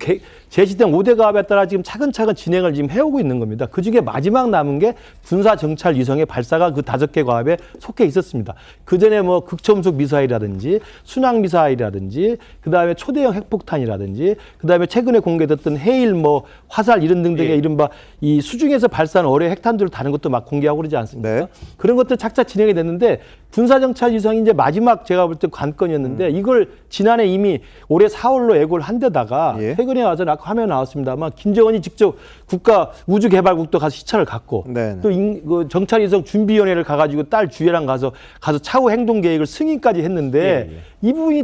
제시된 5대 과업에 따라 지금 차근차근 진행을 지금 해오고 있는 겁니다. 그중에 마지막 남은 게 군사 정찰 위성의 발사가 그 5개 과업에 속해 있었습니다. 그전에 뭐 극초음속 미사일이라든지 순항 미사일이라든지 그다음에 초대형 핵폭탄이라든지 그다음에 최근에 공개됐던 해일 뭐 화살 이런 등등의 이른바 이 수중에서 발사한 어뢰 핵탄두를 다는 것도 막 공개하고 그러지 않습니까? 그런 것들 착착 진행이 됐는데 군사 정찰 위성이 이제 마지막 제가 볼 때 관건이었는데 이걸 지난해 이미 올해 4월로 예고를 한 데다가 최근에 와서 아까 화면 나왔습니다만 김정은이 직접 국가 우주개발국도 가서 시찰을 갔고 또 그 정찰 위성 준비위원회를 가가지고 딸 주애랑 가서 차후 행동 계획을 승인까지 했는데 이 부분이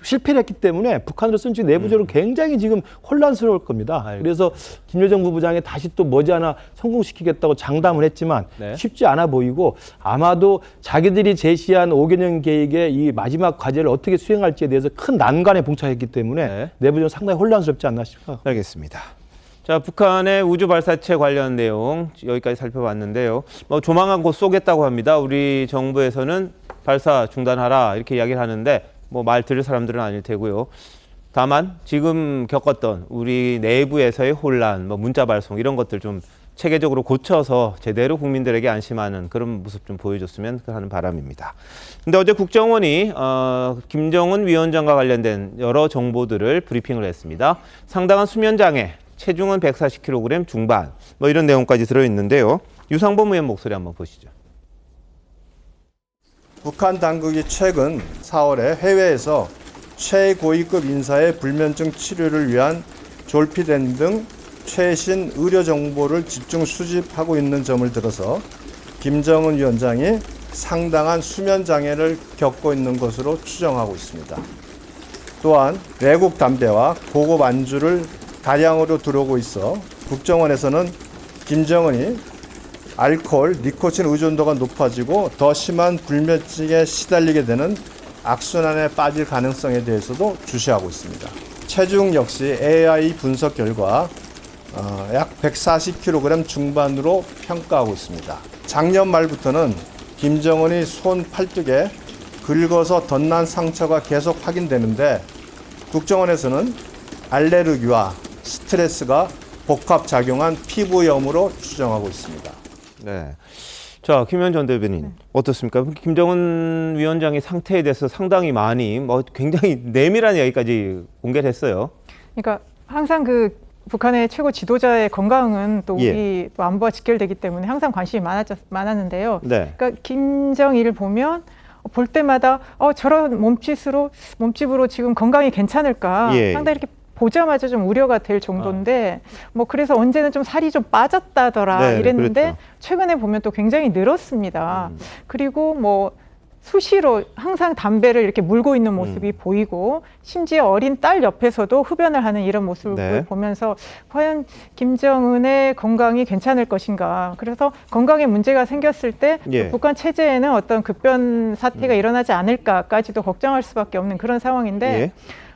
실패를 했기 때문에 북한으로서는 지금 내부적으로 굉장히 지금 혼란스러울 겁니다. 그래서 김여정 부부장이 다시 또 머지않아 성공시키겠다고 장담을 했지만 쉽지 않아 보이고 아마도 자기들이 제시한 5개년 계획의 이 마지막 과제를 어떻게 수행할지에 대해서 큰 난관에 봉착했기 때문에 내부적으로 상당히 혼란스럽지 않나 싶어요. 알겠습니다. 자, 북한의 우주 발사체 관련 내용 여기까지 살펴봤는데요. 뭐 조만간 곧 쏘겠다고 합니다. 우리 정부에서는 발사 중단하라 이렇게 이야기를 하는데 뭐 말 들을 사람들은 아닐 테고요. 다만 지금 겪었던 우리 내부에서의 혼란, 뭐 문자 발송 이런 것들 좀 체계적으로 고쳐서 제대로 국민들에게 안심하는 그런 모습 좀 보여줬으면 하는 바람입니다. 근데 어제 국정원이 김정은 위원장과 관련된 여러 정보들을 브리핑을 했습니다. 상당한 수면 장애, 체중은 140kg 중반, 뭐 이런 내용까지 들어있는데요. 유상범 의원 목소리 한번 보시죠. 북한 당국이 최근 4월에 해외에서 최고위급 인사의 불면증 치료를 위한 졸피뎀 등 최신 의료 정보를 집중 수집하고 있는 점을 들어서 김정은 위원장이 상당한 수면 장애를 겪고 있는 것으로 추정하고 있습니다. 또한 외국 담배와 고급 안주를 다량으로 들어오고 있어 국정원에서는 김정은이 알코올, 니코틴 의존도가 높아지고 더 심한 불면증에 시달리게 되는 악순환에 빠질 가능성에 대해서도 주시하고 있습니다. 체중 역시 AI 분석 결과 약 140kg 중반으로 평가하고 있습니다. 작년 말부터는 김정은이 손 팔뚝에 긁어서 덧난 상처가 계속 확인되는데 국정원에서는 알레르기와 스트레스가 복합작용한 피부염으로 추정하고 있습니다. 네. 자, 김현 전 대변인 어떻습니까? 김정은 위원장의 상태에 대해서 상당히 많이 뭐 굉장히 내밀한 이야기까지 공개를 했어요. 그러니까 항상 그 북한의 최고 지도자의 건강은 또 우리 또 안보와 직결되기 때문에 항상 관심이 많았는데요. 그러니까 김정일을 보면 볼 때마다 저런 몸집으로 지금 건강이 괜찮을까 상당히 이렇게 보자마자 좀 우려가 될 정도인데 뭐 그래서 언제는 좀 살이 좀 빠졌다더라 이랬는데 그렇죠. 최근에 보면 또 굉장히 늘었습니다. 그리고 뭐 수시로 항상 담배를 이렇게 물고 있는 모습이 보이고 심지어 어린 딸 옆에서도 흡연을 하는 이런 모습을 보면서 과연 김정은의 건강이 괜찮을 것인가. 그래서 건강에 문제가 생겼을 때 북한 체제에는 어떤 급변 사태가 일어나지 않을까까지도 걱정할 수밖에 없는 그런 상황인데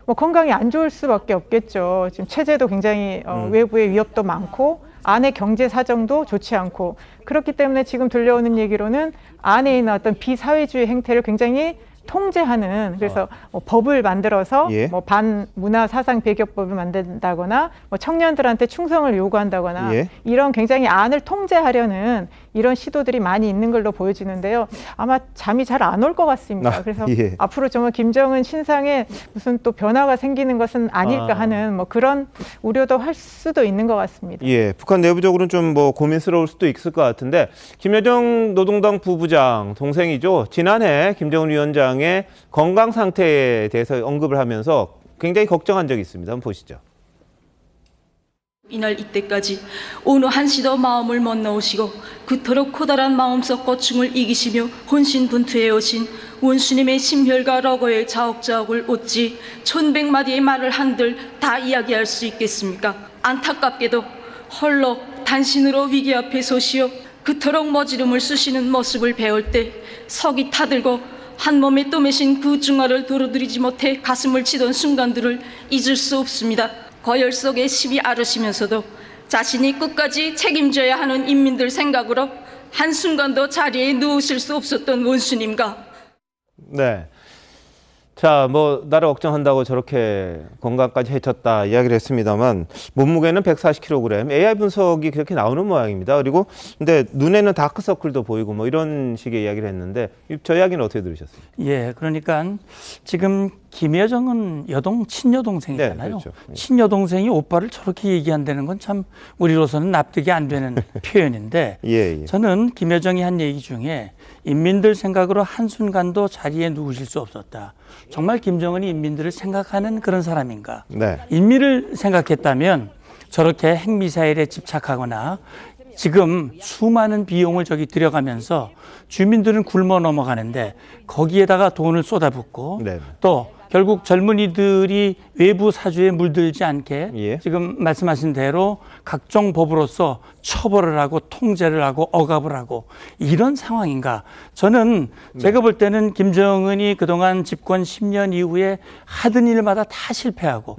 뭐 건강이 안 좋을 수밖에 없겠죠. 지금 체제도 굉장히 외부의 위협도 많고 안의 경제 사정도 좋지 않고 그렇기 때문에 지금 들려오는 얘기로는 안에 있는 어떤 비사회주의 행태를 굉장히 통제하는 그래서 뭐 법을 만들어서 뭐 반문화 사상 배격법을 만든다거나 뭐 청년들한테 충성을 요구한다거나 이런 굉장히 안을 통제하려는 이런 시도들이 많이 있는 걸로 보여지는데요. 아마 잠이 잘 안 올 것 같습니다. 그래서 앞으로 정말 김정은 신상에 무슨 또 변화가 생기는 것은 아닐까 하는 뭐 그런 우려도 할 수도 있는 것 같습니다. 북한 내부적으로는 좀 뭐 고민스러울 수도 있을 것 같은데 김여정 노동당 부부장 동생이죠. 지난해 김정은 위원장의 건강 상태에 대해서 언급을 하면서 굉장히 걱정한 적이 있습니다. 한번 보시죠. 이날 이때까지 어느 한시도 마음을 못 놓으시고 그토록 커다란 마음속 고충을 이기시며 혼신분투해 오신 원수님의 심혈과 러거의 자옥자옥을 어찌 1100마디의 말을 한들 다 이야기할 수 있겠습니까? 안타깝게도 홀로 단신으로 위기 앞에 서시어 그토록 머지름을 쓰시는 모습을 배울 때 석이 타들고 한 몸에 떠매신 그 중화를 도로들이지 못해 가슴을 치던 순간들을 잊을 수 없습니다. 거열 속에 십이 앓으시면서도 자신이 끝까지 책임져야 하는 인민들 생각으로 한순간도 자리에 누우실 수 없었던 원수님과 네. 자, 뭐 나라 걱정한다고 저렇게 건강까지 해쳤다 이야기를 했습니다만 몸무게는 140kg, AI 분석이 그렇게 나오는 모양입니다. 그리고 근데 눈에는 다크서클도 보이고 뭐 이런 식의 이야기를 했는데 저 이야기는 어떻게 들으셨어요? 예, 그러니까 지금 김여정은 친여동생이잖아요. 네, 그렇죠. 친여동생이 오빠를 저렇게 얘기한다는 건 참 우리로서는 납득이 안 되는 표현인데 예. 저는 김여정이 한 얘기 중에 인민들 생각으로 한순간도 자리에 누우실 수 없었다. 정말 김정은이 인민들을 생각하는 그런 사람인가? 네. 인민을 생각했다면 저렇게 핵미사일에 집착하거나 지금 수많은 비용을 저기 들여가면서 주민들은 굶어 넘어가는데 거기에다가 돈을 쏟아붓고 네. 또 결국 젊은이들이 외부 사주에 물들지 않게 예. 지금 말씀하신 대로 각종 법으로서 처벌을 하고 통제를 하고 억압을 하고 이런 상황인가? 저는 제가 볼 때는 김정은이 그동안 집권 10년 이후에 하던 일마다 다 실패하고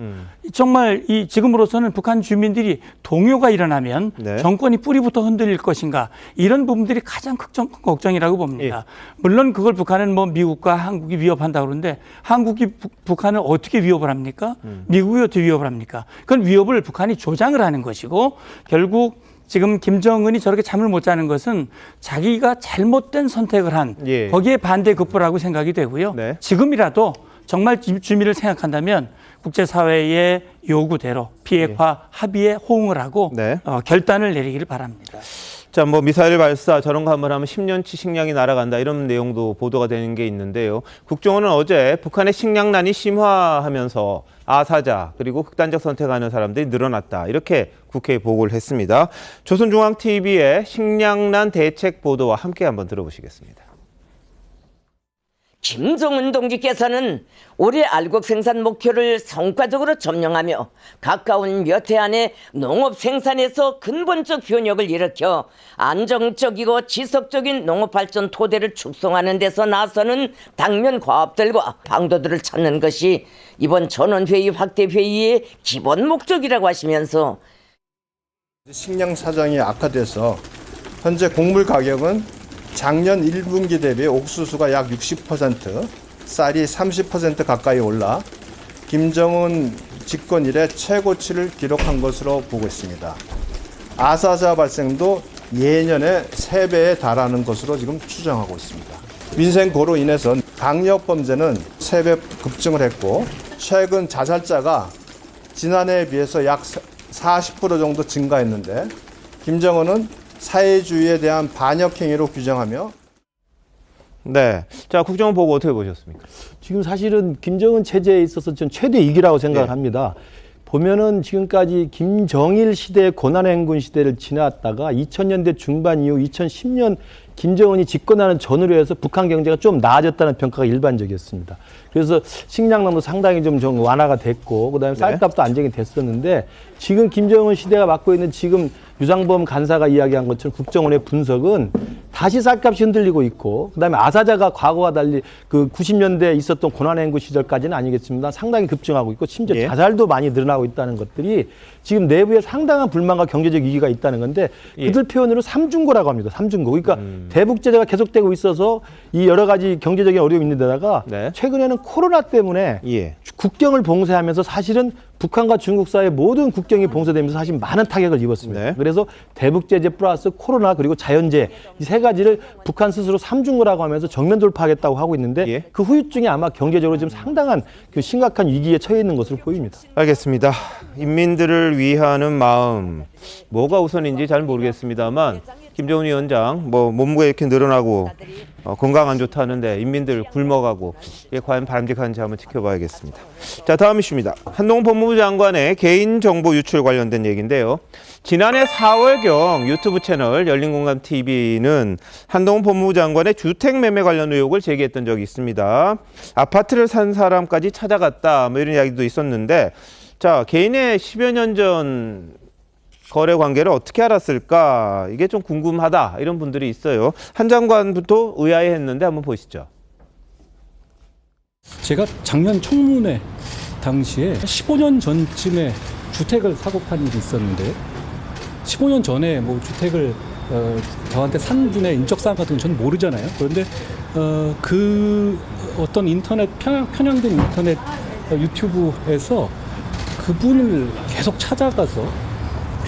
정말 이 지금으로서는 북한 주민들이 동요가 일어나면 네. 정권이 뿌리부터 흔들릴 것인가 이런 부분들이 가장 걱정이라고 봅니다. 물론 그걸 북한은 뭐 미국과 한국이 위협한다고 그러는데 한국이 북한을 어떻게 위협을 합니까? 미국이 어떻게 위협을 합니까? 그건 위협을 북한이 조장을 하는 것이고 결국 지금 김정은이 저렇게 잠을 못 자는 것은 자기가 잘못된 선택을 한 거기에 반대급부라고 생각이 되고요. 네. 지금이라도 정말 주민을 생각한다면 국제사회의 요구대로 비핵화 합의에 호응을 하고 네. 결단을 내리기를 바랍니다. 자, 뭐 미사일 발사 저런 거 한번 하면 10년치 식량이 날아간다 이런 내용도 보도가 되는 게 있는데요. 국정원은 어제 북한의 식량난이 심화하면서 아사자 그리고 극단적 선택하는 사람들이 늘어났다 이렇게 국회에 보고를 했습니다. 조선중앙TV의 식량난 대책 보도와 함께 한번 들어보시겠습니다. 김정은 동지께서는 올해 알곡 생산 목표를 성과적으로 점령하며 가까운 몇 해 안에 농업 생산에서 근본적 효력을 일으켜 안정적이고 지속적인 농업발전 토대를 축성하는 데서 나서는 당면 과업들과 방도들을 찾는 것이 이번 전원회의 확대회의의 기본 목적이라고 하시면서 식량 사정이 악화돼서 현재 곡물 가격은 작년 1분기 대비 옥수수가 약 60%, 쌀이 30% 가까이 올라 김정은 집권 이래 최고치를 기록한 것으로 보고 있습니다. 아사자 발생도 예년의 3배에 달하는 것으로 지금 추정하고 있습니다. 민생고로 인해서 강력범죄는 3배 급증을 했고 최근 자살자가 지난해에 비해서 약 40% 정도 증가했는데 김정은은 사회주의에 대한 반역 행위로 규정하며 네. 자, 국정원 보고 어떻게 보셨습니까? 지금 사실은 김정은 체제에 있어서 전 최대 위기라고 생각을 합니다. 보면은 지금까지 김정일 시대 고난행군 시대를 지났다가 2000년대 중반 이후 2010년 김정은이 집권하는 전후로 해서 북한 경제가 좀 나아졌다는 평가가 일반적이었습니다. 그래서 식량난도 상당히 좀 완화가 됐고 그다음에 쌀값도 안정이 됐었는데 지금 김정은 시대가 맡고 있는 지금 유상범 간사가 이야기한 것처럼 국정원의 분석은 다시 쌀값이 흔들리고 있고 그다음에 아사자가 과거와 달리 그 90년대에 있었던 고난행군 시절까지는 아니겠습니다. 상당히 급증하고 있고 심지어 자살도 많이 늘어나고 있다는 것들이 지금 내부에 상당한 불만과 경제적 위기가 있다는 건데 그들 표현으로 삼중고라고 합니다. 삼중고. 그러니까 대북 제재가 계속되고 있어서 이 여러 가지 경제적인 어려움이 있는 데다가 최근에는 코로나 때문에 국경을 봉쇄하면서 사실은 북한과 중국 사이의 모든 국경이 봉쇄되면서 사실 많은 타격을 입었습니다. 그래서 대북 제재 플러스 코로나 그리고 자연재해 이 세 가지를 북한 스스로 삼중고라고 하면서 정면 돌파하겠다고 하고 있는데 그 후유증이 아마 경제적으로 지금 상당한 그 심각한 위기에 처해 있는 것으로 보입니다. 알겠습니다. 인민들을 위하는 마음 뭐가 우선인지 잘 모르겠습니다만 김정은 위원장 뭐 몸무게 이렇게 늘어나고 건강 안 좋다는데 인민들 굶어가고 이게 과연 바람직한지 한번 지켜봐야겠습니다. 자, 다음 이슈입니다. 한동훈 법무부 장관의 개인정보 유출 관련된 얘기인데요. 지난해 4월경 유튜브 채널 열린공감TV는 한동훈 법무부 장관의 주택 매매 관련 의혹을 제기했던 적이 있습니다. 아파트를 산 사람까지 찾아갔다 뭐 이런 이야기도 있었는데, 자, 개인의 10여 년 전 거래 관계를 어떻게 알았을까? 이게 좀 궁금하다 이런 분들이 있어요. 한 장관부터 의아해했는데 한번 보시죠. 제가 작년 청문회 당시에 15년 전쯤에 주택을 사고 판 일이 있었는데 15년 전에 뭐 주택을 저한테 산 분의 인적사항 같은 건 저는 모르잖아요. 그런데 그 어떤 인터넷 편향된 인터넷 유튜브에서 그분을 계속 찾아가서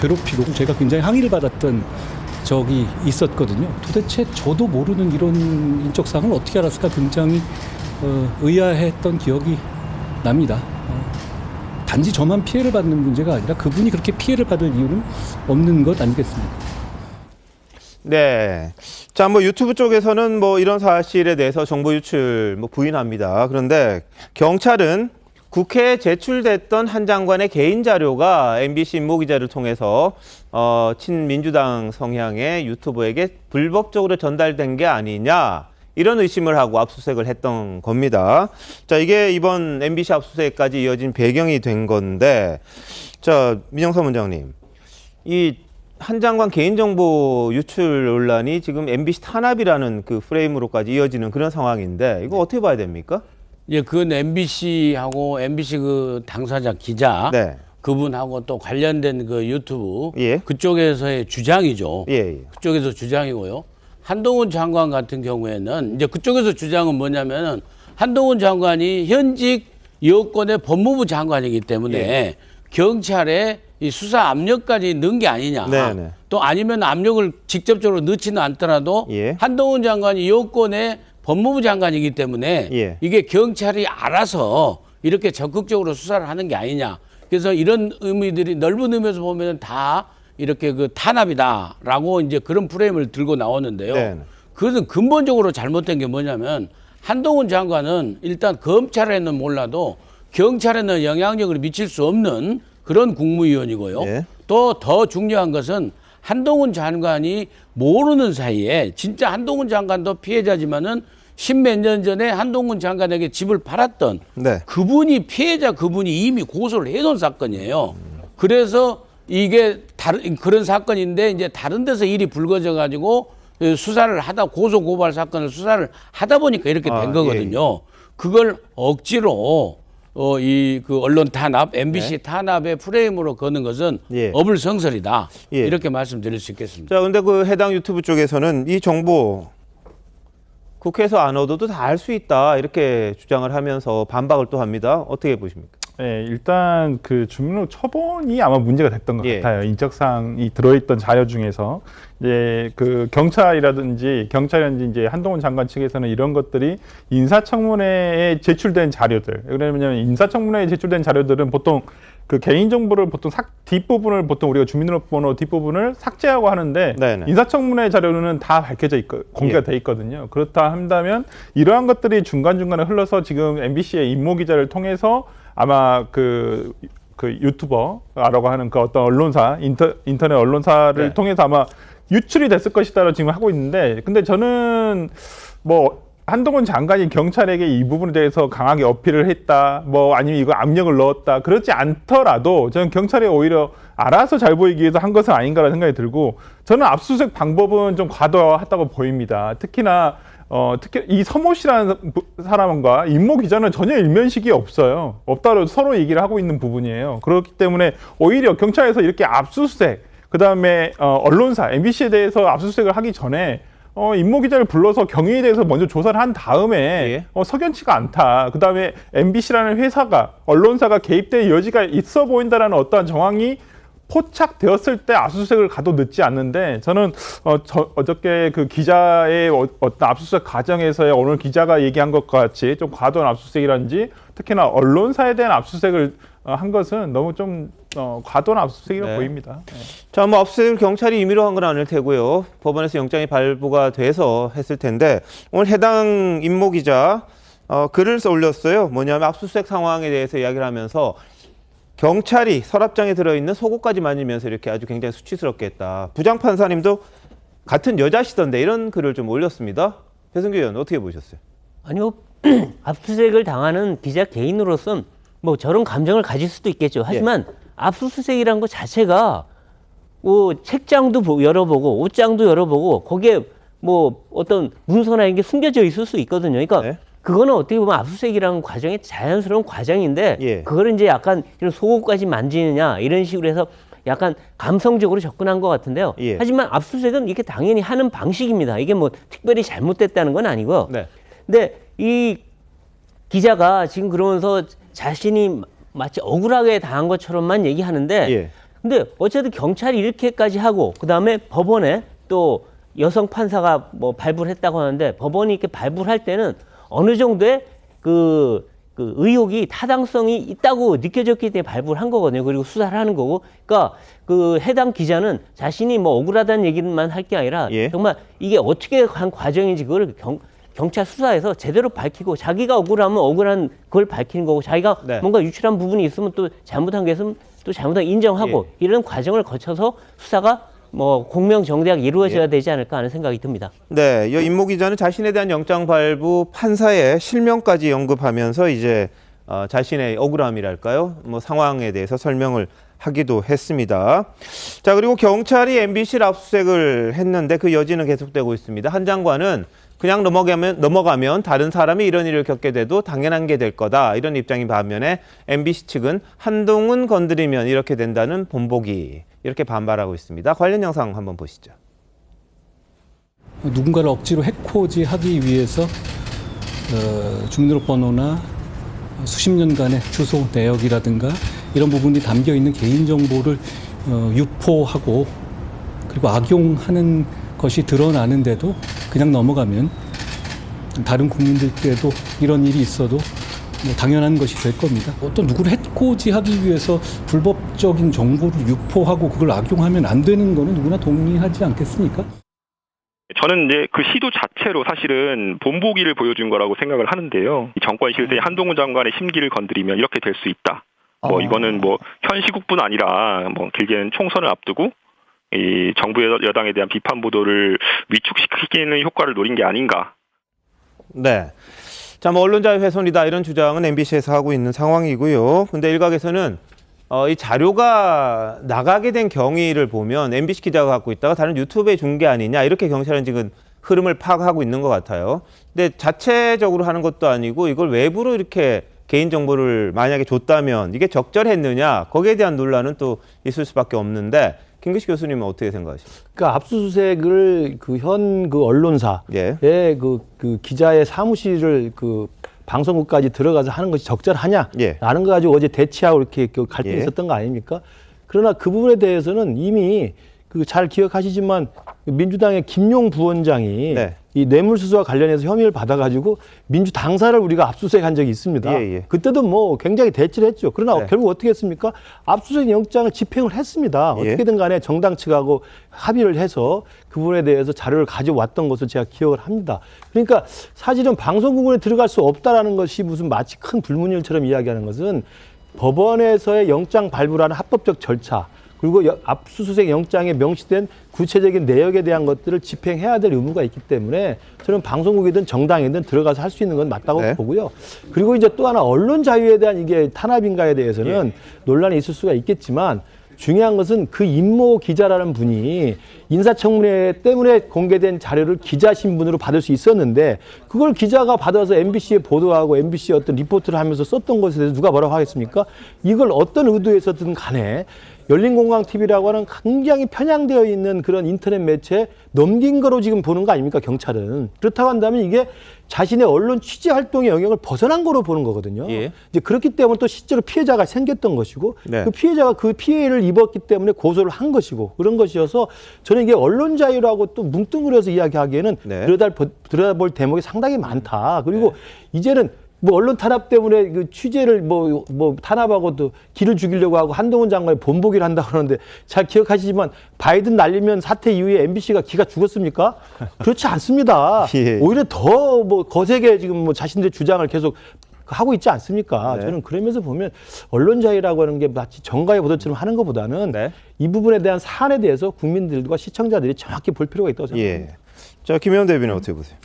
괴롭히고 제가 굉장히 항의를 받았던 적이 있었거든요. 도대체 저도 모르는 이런 인적사항을 어떻게 알았을까 굉장히 의아했던 기억이 납니다. 단지 저만 피해를 받는 문제가 아니라 그분이 그렇게 피해를 받을 이유는 없는 것 아니겠습니까? 네. 자, 뭐 유튜브 쪽에서는 뭐 이런 사실에 대해서 정보 유출 뭐 부인합니다. 그런데 경찰은 국회에 제출됐던 한 장관의 개인 자료가 MBC 임모 기자를 통해서 친민주당 성향의 유튜버에게 불법적으로 전달된 게 아니냐 이런 의심을 하고 압수수색을 했던 겁니다. 자, 이게 이번 MBC 압수수색까지 이어진 배경이 된 건데, 자, 민영삼 원장님, 이 한 장관 개인정보 유출 논란이 지금 MBC 탄압이라는 그 프레임으로까지 이어지는 그런 상황인데 이거 어떻게 봐야 됩니까? 예, 그건 MBC하고 MBC 그 당사자 기자 그분하고 또 관련된 그 유튜브 그쪽에서의 주장이죠. 그쪽에서 주장이고요. 한동훈 장관 같은 경우에는 이제 그쪽에서 주장은 뭐냐면은 한동훈 장관이 현직 여권의 법무부 장관이기 때문에 경찰에 이 수사 압력까지 넣은 게 아니냐. 또 아니면 압력을 직접적으로 넣지는 않더라도 한동훈 장관이 여권의 법무부 장관이기 때문에 이게 경찰이 알아서 이렇게 적극적으로 수사를 하는 게 아니냐. 그래서 이런 의미들이 넓은 의미에서 보면 다 이렇게 그 탄압이다라고 이제 그런 프레임을 들고 나오는데요. 그것은 근본적으로 잘못된 게 뭐냐면 한동훈 장관은 일단 검찰에는 몰라도 경찰에는 영향력을 미칠 수 없는 그런 국무위원이고요. 또 더 중요한 것은 한동훈 장관이 모르는 사이에 진짜 한동훈 장관도 피해자지만은 십몇 년 전에 한동훈 장관에게 집을 팔았던 그분이 피해자 그분이 이미 고소를 해놓은 사건이에요. 그래서 이게 그런 사건인데 이제 다른 데서 일이 불거져 가지고 수사를 하다 고소 고발 사건을 수사를 하다 보니까 이렇게 된 거거든요. 그걸 억지로 이 그 언론 탄압, MBC 탄압의 프레임으로 거는 것은 어불성설이다. 이렇게 말씀드릴 수 있겠습니다. 자, 근데 그 해당 유튜브 쪽에서는 이 정보 국회에서 안 얻어도 다 알 수 있다 이렇게 주장을 하면서 반박을 또 합니다. 어떻게 보십니까? 네, 일단 그 주민등록 처분이 아마 문제가 됐던 것 같아요. 인적사항이 들어있던 자료 중에서 이제 그 경찰이라든지 이제 한동훈 장관 측에서는 이런 것들이 인사청문회에 제출된 자료들. 왜냐하면 인사청문회에 제출된 자료들은 보통 그 개인정보를 보통 뒷부분을 보통 우리가 주민등록번호 뒷부분을 삭제하고 하는데 인사청문회 자료는 다 밝혀져 있고 공개가 돼 있거든요. 그렇다 한다면 이러한 것들이 중간중간에 흘러서 지금 MBC의 임모 기자를 통해서 아마 그 유튜버라고 하는 그 어떤 언론사 인터넷 언론사를 통해서 아마 유출이 됐을 것이다라고 지금 하고 있는데, 근데 저는 뭐 한동훈 장관이 경찰에게 이 부분에 대해서 강하게 어필을 했다, 뭐 아니면 이거 압력을 넣었다, 그렇지 않더라도 저는 경찰이 오히려 알아서 잘 보이기 위해서 한 것은 아닌가라는 생각이 들고, 저는 압수수색 방법은 좀 과도하다고 보입니다. 특히나 특히 이 서모 씨라는 사람과 임모 기자는 전혀 일면식이 없다고 서로 얘기를 하고 있는 부분이에요. 그렇기 때문에 오히려 경찰에서 이렇게 압수수색, 그 다음에 언론사, MBC에 대해서 압수수색을 하기 전에 임모 기자를 불러서 경위에 대해서 먼저 조사를 한 다음에 석연치가 않다. 그 다음에 MBC라는 회사가, 언론사가 개입될 여지가 있어 보인다라는 어떠한 정황이 포착되었을 때 압수수색을 가도 늦지 않는데, 저는 어저께 그 기자의 어떤 압수수색 과정에서의 오늘 기자가 얘기한 것과 같이 좀 과도한 압수수색이라든지 특히나 언론사에 대한 압수수색을 한 것은 너무 좀 과도한 압수수색이라고 네. 보입니다. 네. 자, 뭐 압수수색을 경찰이 임의로 한 건 아닐 테고요. 법원에서 영장이 발부가 돼서 했을 텐데 오늘 해당 임모 기자 글을 올렸어요. 뭐냐면 압수수색 상황에 대해서 이야기를 하면서 경찰이 서랍장에 들어있는 속옷까지 만지면서 이렇게 아주 굉장히 수치스럽게 했다. 부장판사님도 같은 여자시던데 이런 글을 좀 올렸습니다. 배승규 의원 어떻게 보셨어요? 아니요. 압수수색을 당하는 기자 개인으로서는 뭐 저런 감정을 가질 수도 있겠죠. 하지만 압수수색이라는 것 자체가 뭐 책장도 열어보고 옷장도 열어보고 거기에 뭐 어떤 문서나 이런 게 숨겨져 있을 수 있거든요. 그러니까 그거는 어떻게 보면 압수수색이라는 과정이 자연스러운 과정인데 그걸 이제 약간 이런 속옷까지 만지느냐 이런 식으로 해서 약간 감성적으로 접근한 것 같은데요. 하지만 압수수색은 이렇게 당연히 하는 방식입니다. 이게 뭐 특별히 잘못됐다는 건 아니고요. 근데 이 기자가 지금 그러면서 자신이 마치 억울하게 당한 것처럼만 얘기하는데 근데 어쨌든 경찰이 이렇게까지 하고 그다음에 법원에 또 여성 판사가 뭐 발부를 했다고 하는데 법원이 이렇게 발부를 할 때는 어느 정도의 그 의혹이 타당성이 있다고 느껴졌기 때문에 발부를 한 거거든요. 그리고 수사를 하는 거고. 그러니까 그 해당 기자는 자신이 뭐 억울하다는 얘기만 할 게 아니라 정말 이게 어떻게 한 과정인지 그걸 경찰 수사에서 제대로 밝히고 자기가 억울하면 억울한 그걸 밝히는 거고 자기가 뭔가 유출한 부분이 있으면 또 잘못한 게 있으면 또 잘못한 인정하고 이런 과정을 거쳐서 수사가 뭐 공명정대하게 이루어져야 되지 않을까 하는 생각이 듭니다. 네, 이 임모 기자는 자신에 대한 영장 발부 판사의 실명까지 언급하면서 이제 자신의 억울함이랄까요? 뭐 상황에 대해서 설명을 하기도 했습니다. 자, 그리고 경찰이 MBC 압수수색을 했는데 그 여지는 계속되고 있습니다. 한 장관은 그냥 넘어가면 다른 사람이 이런 일을 겪게 돼도 당연한 게 될 거다. 이런 입장인 반면에 MBC 측은 한동훈 건드리면 이렇게 된다는 본보기. 이렇게 반발하고 있습니다. 관련 영상 한번 보시죠. 누군가를 억지로 해코지하기 위해서 주민등록번호나 수십 년간의 주소 내역이라든가 이런 부분이 담겨 있는 개인정보를 유포하고 그리고 악용하는 것이 드러나는데도 그냥 넘어가면 다른 국민들께도 이런 일이 있어도 뭐 당연한 것이 될 겁니다. 어떤 누구를 해코지하기 위해서 불법적인 정보를 유포하고 그걸 악용하면 안 되는 거는 누구나 동의하지 않겠습니까? 저는 이제 그 시도 자체로 사실은 본보기를 보여준 거라고 생각을 하는데요. 이 정권 실세의 한동훈 장관의 심기를 건드리면 이렇게 될 수 있다. 뭐 이거는 뭐 현 시국뿐 아니라 뭐 길게는 총선을 앞두고 이 정부 여당에 대한 비판 보도를 위축시키는 효과를 노린 게 아닌가. 네. 자, 뭐 언론 자유 훼손이다 이런 주장은 MBC에서 하고 있는 상황이고요. 근데 일각에서는 이 자료가 나가게 된 경위를 보면 MBC 기자가 갖고 있다가 다른 유튜브에 준 게 아니냐 이렇게 경찰은 지금 흐름을 파악하고 있는 것 같아요. 근데 자체적으로 하는 것도 아니고 이걸 외부로 이렇게 개인정보를 만약에 줬다면 이게 적절했느냐 거기에 대한 논란은 또 있을 수밖에 없는데 김규식 교수님은 어떻게 생각하십니까? 그러니까 압수수색을 그 언론사의 그 기자의 사무실을 그 방송국까지 들어가서 하는 것이 적절하냐라는 거 가지고 어제 대치하고 이렇게 갈등이 있었던 거 아닙니까? 그러나 그 부분에 대해서는 이미 그 잘 기억하시지만 민주당의 김용 부원장이 이 뇌물수수와 관련해서 혐의를 받아가지고 민주당사를 우리가 압수수색한 적이 있습니다. 그때도 뭐 굉장히 대치를 했죠. 그러나 결국 어떻게 했습니까? 압수수색 영장을 집행을 했습니다. 어떻게든 간에 정당 측하고 합의를 해서 그 부분에 대해서 자료를 가져왔던 것을 제가 기억을 합니다. 그러니까 사실은 방송국에 들어갈 수 없다라는 것이 무슨 마치 큰 불문율처럼 이야기하는 것은 법원에서의 영장 발부라는 합법적 절차 그리고 압수수색 영장에 명시된 구체적인 내역에 대한 것들을 집행해야 될 의무가 있기 때문에 저는 방송국이든 정당이든 들어가서 할 수 있는 건 맞다고 보고요. 그리고 이제 또 하나 언론 자유에 대한 이게 탄압인가에 대해서는 논란이 있을 수가 있겠지만 중요한 것은 그 임모 기자라는 분이 인사청문회 때문에 공개된 자료를 기자 신분으로 받을 수 있었는데 그걸 기자가 받아서 MBC에 보도하고 MBC에 어떤 리포트를 하면서 썼던 것에 대해서 누가 뭐라고 하겠습니까? 이걸 어떤 의도에서든 간에 열린공강TV라고 하는 굉장히 편향되어 있는 그런 인터넷 매체에 넘긴 거로 지금 보는 거 아닙니까, 경찰은. 그렇다고 한다면 이게 자신의 언론 취재 활동의 영역을 벗어난 거로 보는 거거든요. 이제 그렇기 때문에 또 실제로 피해자가 생겼던 것이고 그 피해자가 그 피해를 입었기 때문에 고소를 한 것이고 그런 것이어서 저는 이게 언론 자유라고 또 뭉뚱그려서 이야기하기에는 들여다볼 대목이 상당히 많다. 그리고 이제는 뭐 언론 탄압 때문에 그 취재를 뭐 탄압하고도 기를 죽이려고 하고 한동훈 장관이 본보기를 한다고 그러는데 잘 기억하시지만 바이든 날리면 사태 이후에 MBC가 기가 죽었습니까? 그렇지 않습니다. 예. 오히려 더 뭐 거세게 지금 뭐 자신들의 주장을 계속 하고 있지 않습니까? 네. 저는 그러면서 보면 언론 자유라고 하는 게 마치 정가의 보도처럼 하는 것보다는 이 부분에 대한 사안에 대해서 국민들과 시청자들이 정확히 볼 필요가 있다고 생각합니다. 예. 자, 김혜원 대변인 어떻게 보세요?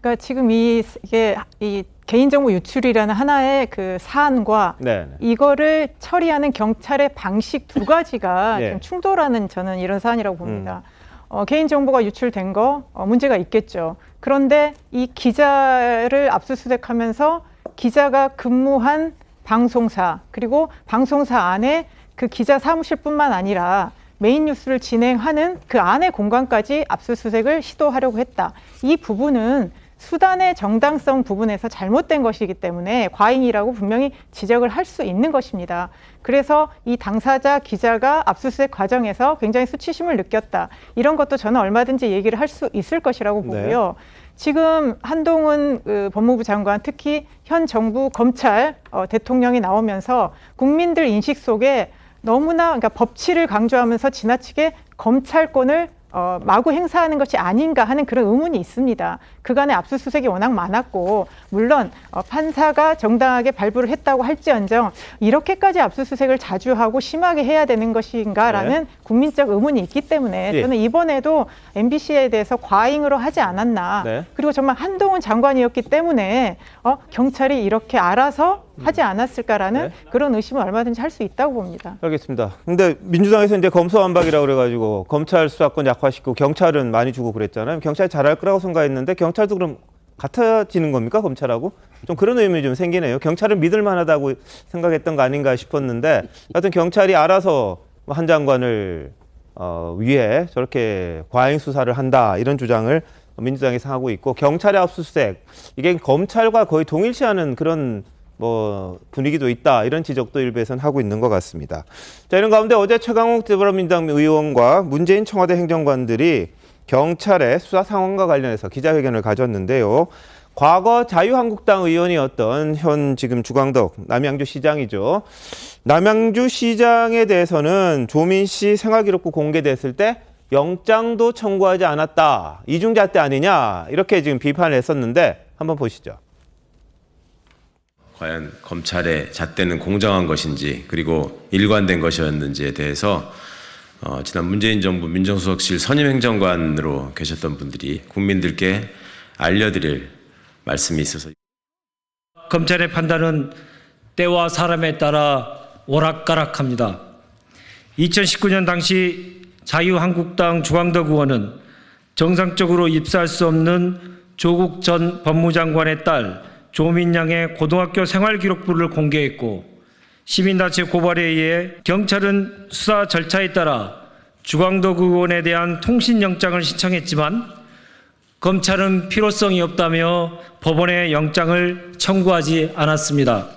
그러니까 지금 이게 이 개인정보 유출이라는 하나의 그 사안과 이거를 처리하는 경찰의 방식 두 가지가 좀 충돌하는 저는 이런 사안이라고 봅니다. 개인정보가 유출된 거 문제가 있겠죠. 그런데 이 기자를 압수수색하면서 기자가 근무한 방송사 그리고 방송사 안에 그 기자 사무실뿐만 아니라 메인 뉴스를 진행하는 그 안의 공간까지 압수수색을 시도하려고 했다. 이 부분은 수단의 정당성 부분에서 잘못된 것이기 때문에 과잉이라고 분명히 지적을 할 수 있는 것입니다. 그래서 이 당사자 기자가 압수수색 과정에서 굉장히 수치심을 느꼈다. 이런 것도 저는 얼마든지 얘기를 할 수 있을 것이라고 보고요. 지금 한동훈 법무부 장관, 특히 현 정부 검찰 대통령이 나오면서 국민들 인식 속에 너무나 그러니까 법치를 강조하면서 지나치게 검찰권을 마구 행사하는 것이 아닌가 하는 그런 의문이 있습니다. 그간의 압수수색이 워낙 많았고 물론 판사가 정당하게 발부를 했다고 할지언정 이렇게까지 압수수색을 자주 하고 심하게 해야 되는 것인가라는 국민적 의문이 있기 때문에 저는 이번에도 MBC에 대해서 과잉으로 하지 않았나. 그리고 정말 한동훈 장관이었기 때문에 경찰이 이렇게 알아서 하지 않았을까라는 그런 의심을 얼마든지 할 수 있다고 봅니다. 알겠습니다. 근데 민주당에서 이제 검수완박이라고 그래가지고 검찰 수사권 약화시키고 경찰은 많이 주고 그랬잖아요. 경찰이 잘할 거라고 생각했는데 경찰도 그럼 같아지는 겁니까? 검찰하고? 좀 그런 의문이 좀 생기네요. 경찰은 믿을 만하다고 생각했던 거 아닌가 싶었는데 하여튼 경찰이 알아서 한 장관을 위해 저렇게 과잉 수사를 한다 이런 주장을 민주당에서 하고 있고 경찰의 압수수색 이게 검찰과 거의 동일시하는 그런 분위기도 있다 이런 지적도 일부에서는 하고 있는 것 같습니다. 자, 이런 가운데 어제 최강욱 더불어민주당 의원과 문재인 청와대 행정관들이 경찰의 수사 상황과 관련해서 기자회견을 가졌는데요. 과거 자유한국당 의원이었던 현 지금 주광덕 남양주 시장이죠. 남양주 시장에 대해서는 조민 씨 생활기록부 공개됐을 때 영장도 청구하지 않았다. 이중잣대 아니냐 이렇게 지금 비판을 했었는데 한번 보시죠. 과연 검찰의 잣대는 공정한 것인지 그리고 일관된 것이었는지에 대해서 지난 문재인 정부 민정수석실 선임행정관으로 계셨던 분들이 국민들께 알려드릴 말씀이 있어서 검찰의 판단은 때와 사람에 따라 오락가락합니다. 2019년 당시 자유한국당 주광덕 의원은 정상적으로 입사할 수 없는 조국 전 법무장관의 딸 조민 양의 고등학교 생활기록부를 공개했고 시민단체 고발에 의해 경찰은 수사 절차에 따라 주광덕 의원에 대한 통신영장을 신청했지만 검찰은 필요성이 없다며 법원에 영장을 청구하지 않았습니다.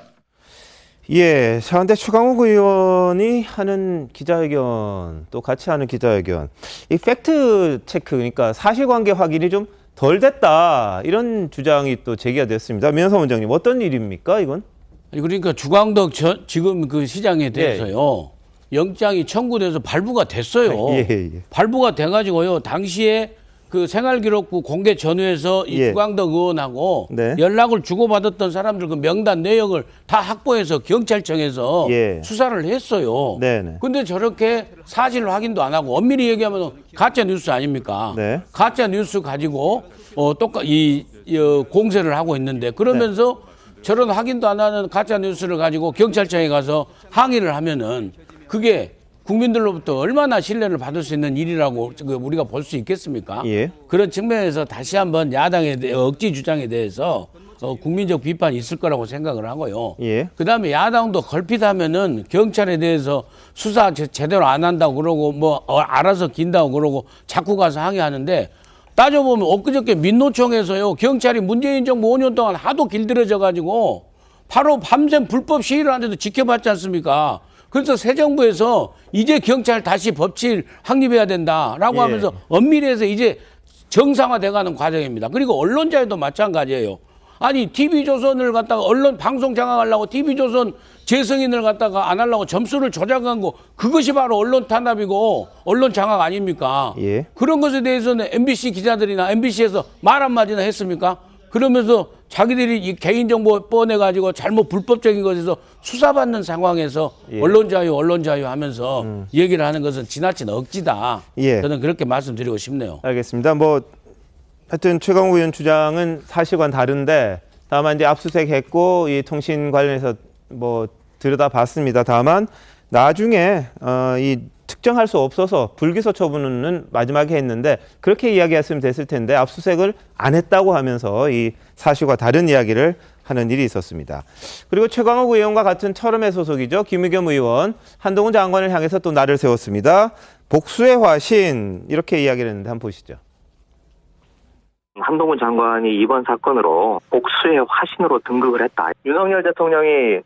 예, 자, 근데 최강욱 의원이 하는 기자회견, 또 같이 하는 기자회견, 이 팩트 체크, 그러니까 사실관계 확인이 좀 덜 됐다 이런 주장이 또 제기가 됐습니다. 민현석 원장님 어떤 일입니까 이건? 그러니까 주광덕 지금 그 시장에 대해서요 영장이 청구돼서 발부가 됐어요. 발부가 돼가지고요 당시에 그 생활기록부 공개 전후에서 이 주광덕 의원하고 연락을 주고받았던 사람들 그 명단 내역을 다 확보해서 경찰청에서 수사를 했어요. 근데 저렇게 사실 확인도 안 하고 엄밀히 얘기하면 가짜 뉴스 아닙니까? 가짜 뉴스 가지고 똑같이 공세를 하고 있는데 그러면서 저런 확인도 안 하는 가짜 뉴스를 가지고 경찰청에 가서 항의를 하면은 그게 국민들로부터 얼마나 신뢰를 받을 수 있는 일이라고 우리가 볼 수 있겠습니까? 그런 측면에서 다시 한번 야당의 억지 주장에 대해서 국민적 비판이 있을 거라고 생각을 하고요. 그다음에 야당도 걸핏하면은 경찰에 대해서 수사 제대로 안 한다고 그러고 알아서 긴다고 그러고 자꾸 가서 항의하는데 따져보면 엊그저께 민노총에서요 경찰이 문재인 정부 5년 동안 하도 길들여져 가지고 바로 밤샘 불법 시위를 하는데도 지켜봤지 않습니까? 그래서 새 정부에서 이제 경찰 다시 법치를 확립해야 된다라고 하면서 엄밀히 해서 이제 정상화돼가는 과정입니다. 그리고 언론자에도 마찬가지예요. 아니 TV조선을 갖다가 언론 방송 장악하려고 TV조선 재성인을 갖다가 안 하려고 점수를 조작한 거 그것이 바로 언론 탄압이고 언론 장악 아닙니까? 예. 그런 것에 대해서는 MBC 기자들이나 MBC에서 말 한마디나 했습니까? 그러면서 자기들이 이 개인정보 뻔해가지고 잘못 불법적인 것에서 수사받는 상황에서 예. 언론 자유 하면서 얘기를 하는 것은 지나친 억지다. 예. 저는 그렇게 말씀드리고 싶네요. 알겠습니다. 뭐 하여튼 최강욱 의원 주장은 사실과는 다른데 다만 이제 압수수색했고 이 통신 관련해서 뭐 들여다봤습니다. 다만 나중에 이 특정할 수 없어서 불기소 처분은 마지막에 했는데 그렇게 이야기했으면 됐을 텐데 압수수색을 안 했다고 하면서 이 사실과 다른 이야기를 하는 일이 있었습니다. 그리고 최강욱 의원과 같은 철험의 소속이죠. 김의겸 의원 한동훈 장관을 향해서 또 날을 세웠습니다. 복수의 화신 이렇게 이야기를 했는데 한번 보시죠. 한동훈 장관이 이번 사건으로 복수의 화신으로 등극을 했다. 윤석열 대통령이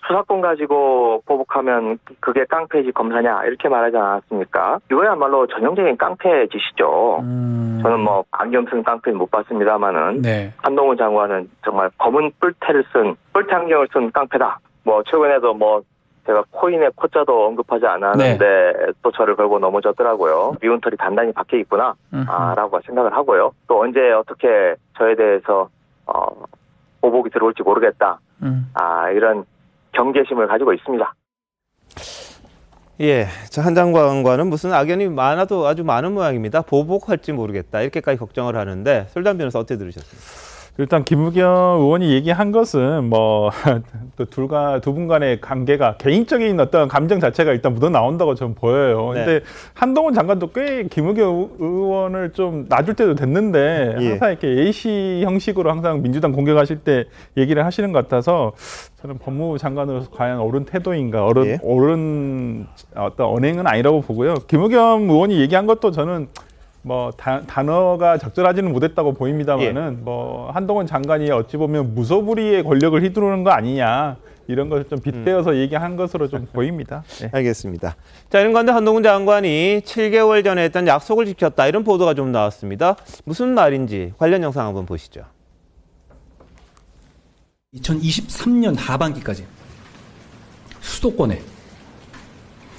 수사권 가지고 보복하면 그게 깡패지 검사냐 이렇게 말하지 않았습니까? 이거야말로 전형적인 깡패 짓이죠. 저는 뭐 안경 쓴 깡패는 못 봤습니다만은 네. 한동훈 장관은 정말 검은 뿔테 안경을 쓴 깡패다. 뭐 최근에도 뭐 제가 코인의 코자도 언급하지 않았는데 또 저를 걸고 넘어졌더라고요. 미운 털이 단단히 박혀 있구나 라고 생각을 하고요. 또 언제 어떻게 저에 대해서 보복이 들어올지 모르겠다. 이런 경계심을 가지고 있습니다. 예, 자, 한 장관과는 무슨 악연이 많아도 아주 많은 모양입니다. 보복할지 모르겠다 이렇게까지 걱정을 하는데 솔단 변호사 어떻게 들으셨습니까? 일단 김의겸 의원이 얘기한 것은 뭐 두 분 간의 관계가 개인적인 어떤 감정 자체가 일단 묻어 나온다고 저는 보여요. 근데 한동훈 장관도 꽤 김의겸 의원을 좀 놔줄 때도 됐는데 항상 이렇게 A씨 형식으로 항상 민주당 공격하실 때 얘기를 하시는 것 같아서 저는 법무부 장관으로서 과연 옳은 태도인가, 옳은 어떤 언행은 아니라고 보고요. 김의겸 의원이 얘기한 것도 저는 뭐 단어가 적절하지는 못했다고 보입니다만은 뭐 한동훈 장관이 어찌 보면 무소불위의 권력을 휘두르는 거 아니냐 이런 것을 좀 빗대어서 얘기한 것으로 좀 보입니다. 네. 알겠습니다. 자, 이런 건데 한동훈 장관이 7개월 전에 했던 약속을 지켰다 이런 보도가 좀 나왔습니다. 무슨 말인지 관련 영상 한번 보시죠. 2023년 하반기까지 수도권에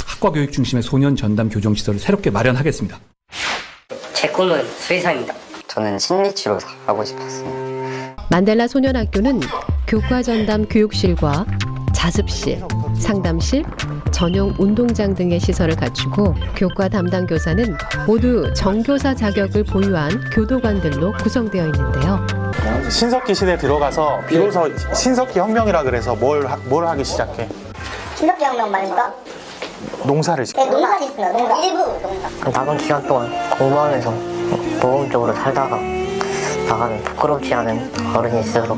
학과 교육 중심의 소년 전담 교정 시설을 새롭게 마련하겠습니다. 제 꿈은 수의사입니다. 저는 심리치료사 하고 싶었습니다. 만델라 소년학교는 교과전담 교육실과 자습실, 상담실, 전용 운동장 등의 시설을 갖추고 교과 담당 교사는 모두 정교사 자격을 보유한 교도관들로 구성되어 있는데요. 신석기 시대에 들어가서 비로소 신석기 혁명이라 그래서 뭘 하기 시작해? 신석기 혁명 말입니까? 농사를 짓고. 네, 농사 짓습니다. 농사. 일부 농사. 남은 기간 동안 공부하면서 모범적으로 살다가 나가면 부끄럽지 않은 어른이 스스로.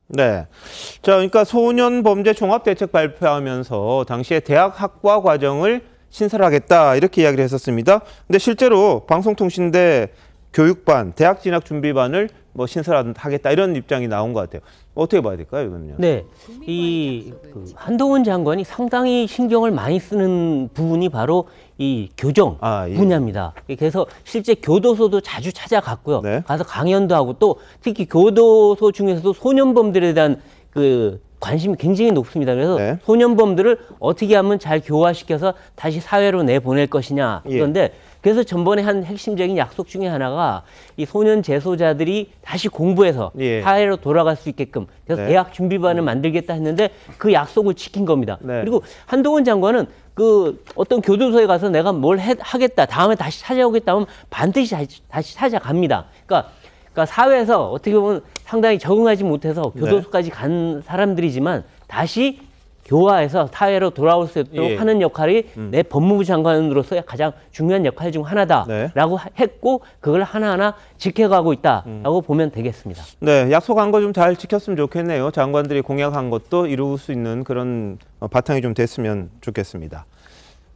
네. 자, 그러니까 소년 범죄 종합 대책 발표하면서 당시에 대학 학과 과정을 신설하겠다 이렇게 이야기를 했었습니다. 근데 실제로 방송통신대 교육반, 대학 진학 준비반을 뭐 신설하겠다 이런 입장이 나온 것 같아요. 어떻게 봐야 될까요, 이거는요? 네, 한동훈 장관이 상당히 신경을 많이 쓰는 부분이 바로 이 교정 분야입니다. 그래서 실제 교도소도 자주 찾아갔고요. 가서 강연도 하고 또 특히 교도소 중에서도 소년범들에 대한 관심이 굉장히 높습니다. 그래서 소년범들을 어떻게 하면 잘 교화시켜서 다시 사회로 내보낼 것이냐. 그런데 그래서 전번에 한 핵심적인 약속 중에 하나가 이 소년 재소자들이 다시 공부해서 사회로 돌아갈 수 있게끔 그래서 대학 준비반을 만들겠다 했는데 그 약속을 지킨 겁니다. 그리고 한동훈 장관은 어떤 교도소에 가서 내가 뭘 하겠다, 다음에 다시 찾아오겠다 하면 반드시 다시 찾아갑니다. 그러니까 사회에서 어떻게 보면 상당히 적응하지 못해서 교도소까지 간 사람들이지만 다시 교화해서 사회로 돌아올 수 있도록 하는 역할이 내 법무부 장관으로서의 가장 중요한 역할 중 하나다라고 했고 그걸 하나하나 지켜가고 있다라고 보면 되겠습니다. 네, 약속한 거 좀 잘 지켰으면 좋겠네요. 장관들이 공약한 것도 이룰 수 있는 그런 바탕이 좀 됐으면 좋겠습니다.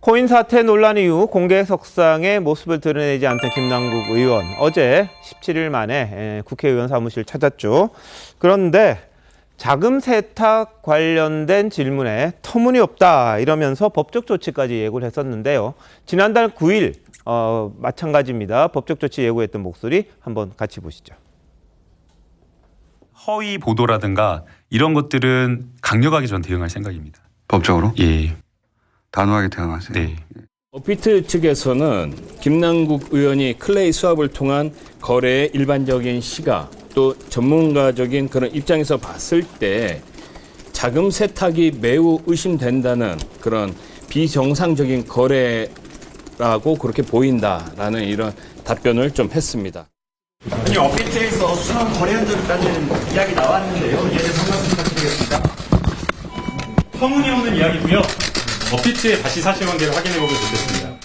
코인 사태 논란 이후 공개 석상의 모습을 드러내지 않던 김남국 의원 어제 17일 만에 국회의원 사무실 찾았죠. 그런데 자금 세탁 관련된 질문에 터무니없다 이러면서 법적 조치까지 예고를 했었는데요. 지난달 9일 마찬가지입니다. 법적 조치 예고했던 목소리 한번 같이 보시죠. 허위 보도라든가 이런 것들은 강력하게 전 대응할 생각입니다. 법적으로? 예. 단호하게 대응하세요. 네. 업비트 측에서는 김남국 의원이 클레이 수합을 통한 거래의 일반적인 시각 또 전문가적인 그런 입장에서 봤을 때 자금 세탁이 매우 의심된다는 그런 비정상적인 거래라고 그렇게 보인다라는 이런 답변을 좀 했습니다. 아니, 업비트에서 수상 거래 흔적을 따지는 이야기 나왔는데요. 이에 대해서 한 말씀 부탁드리겠습니다. 터무니없는 이야기고요. 업비트의 다시 사실관계를 확인해보면 좋겠습니다.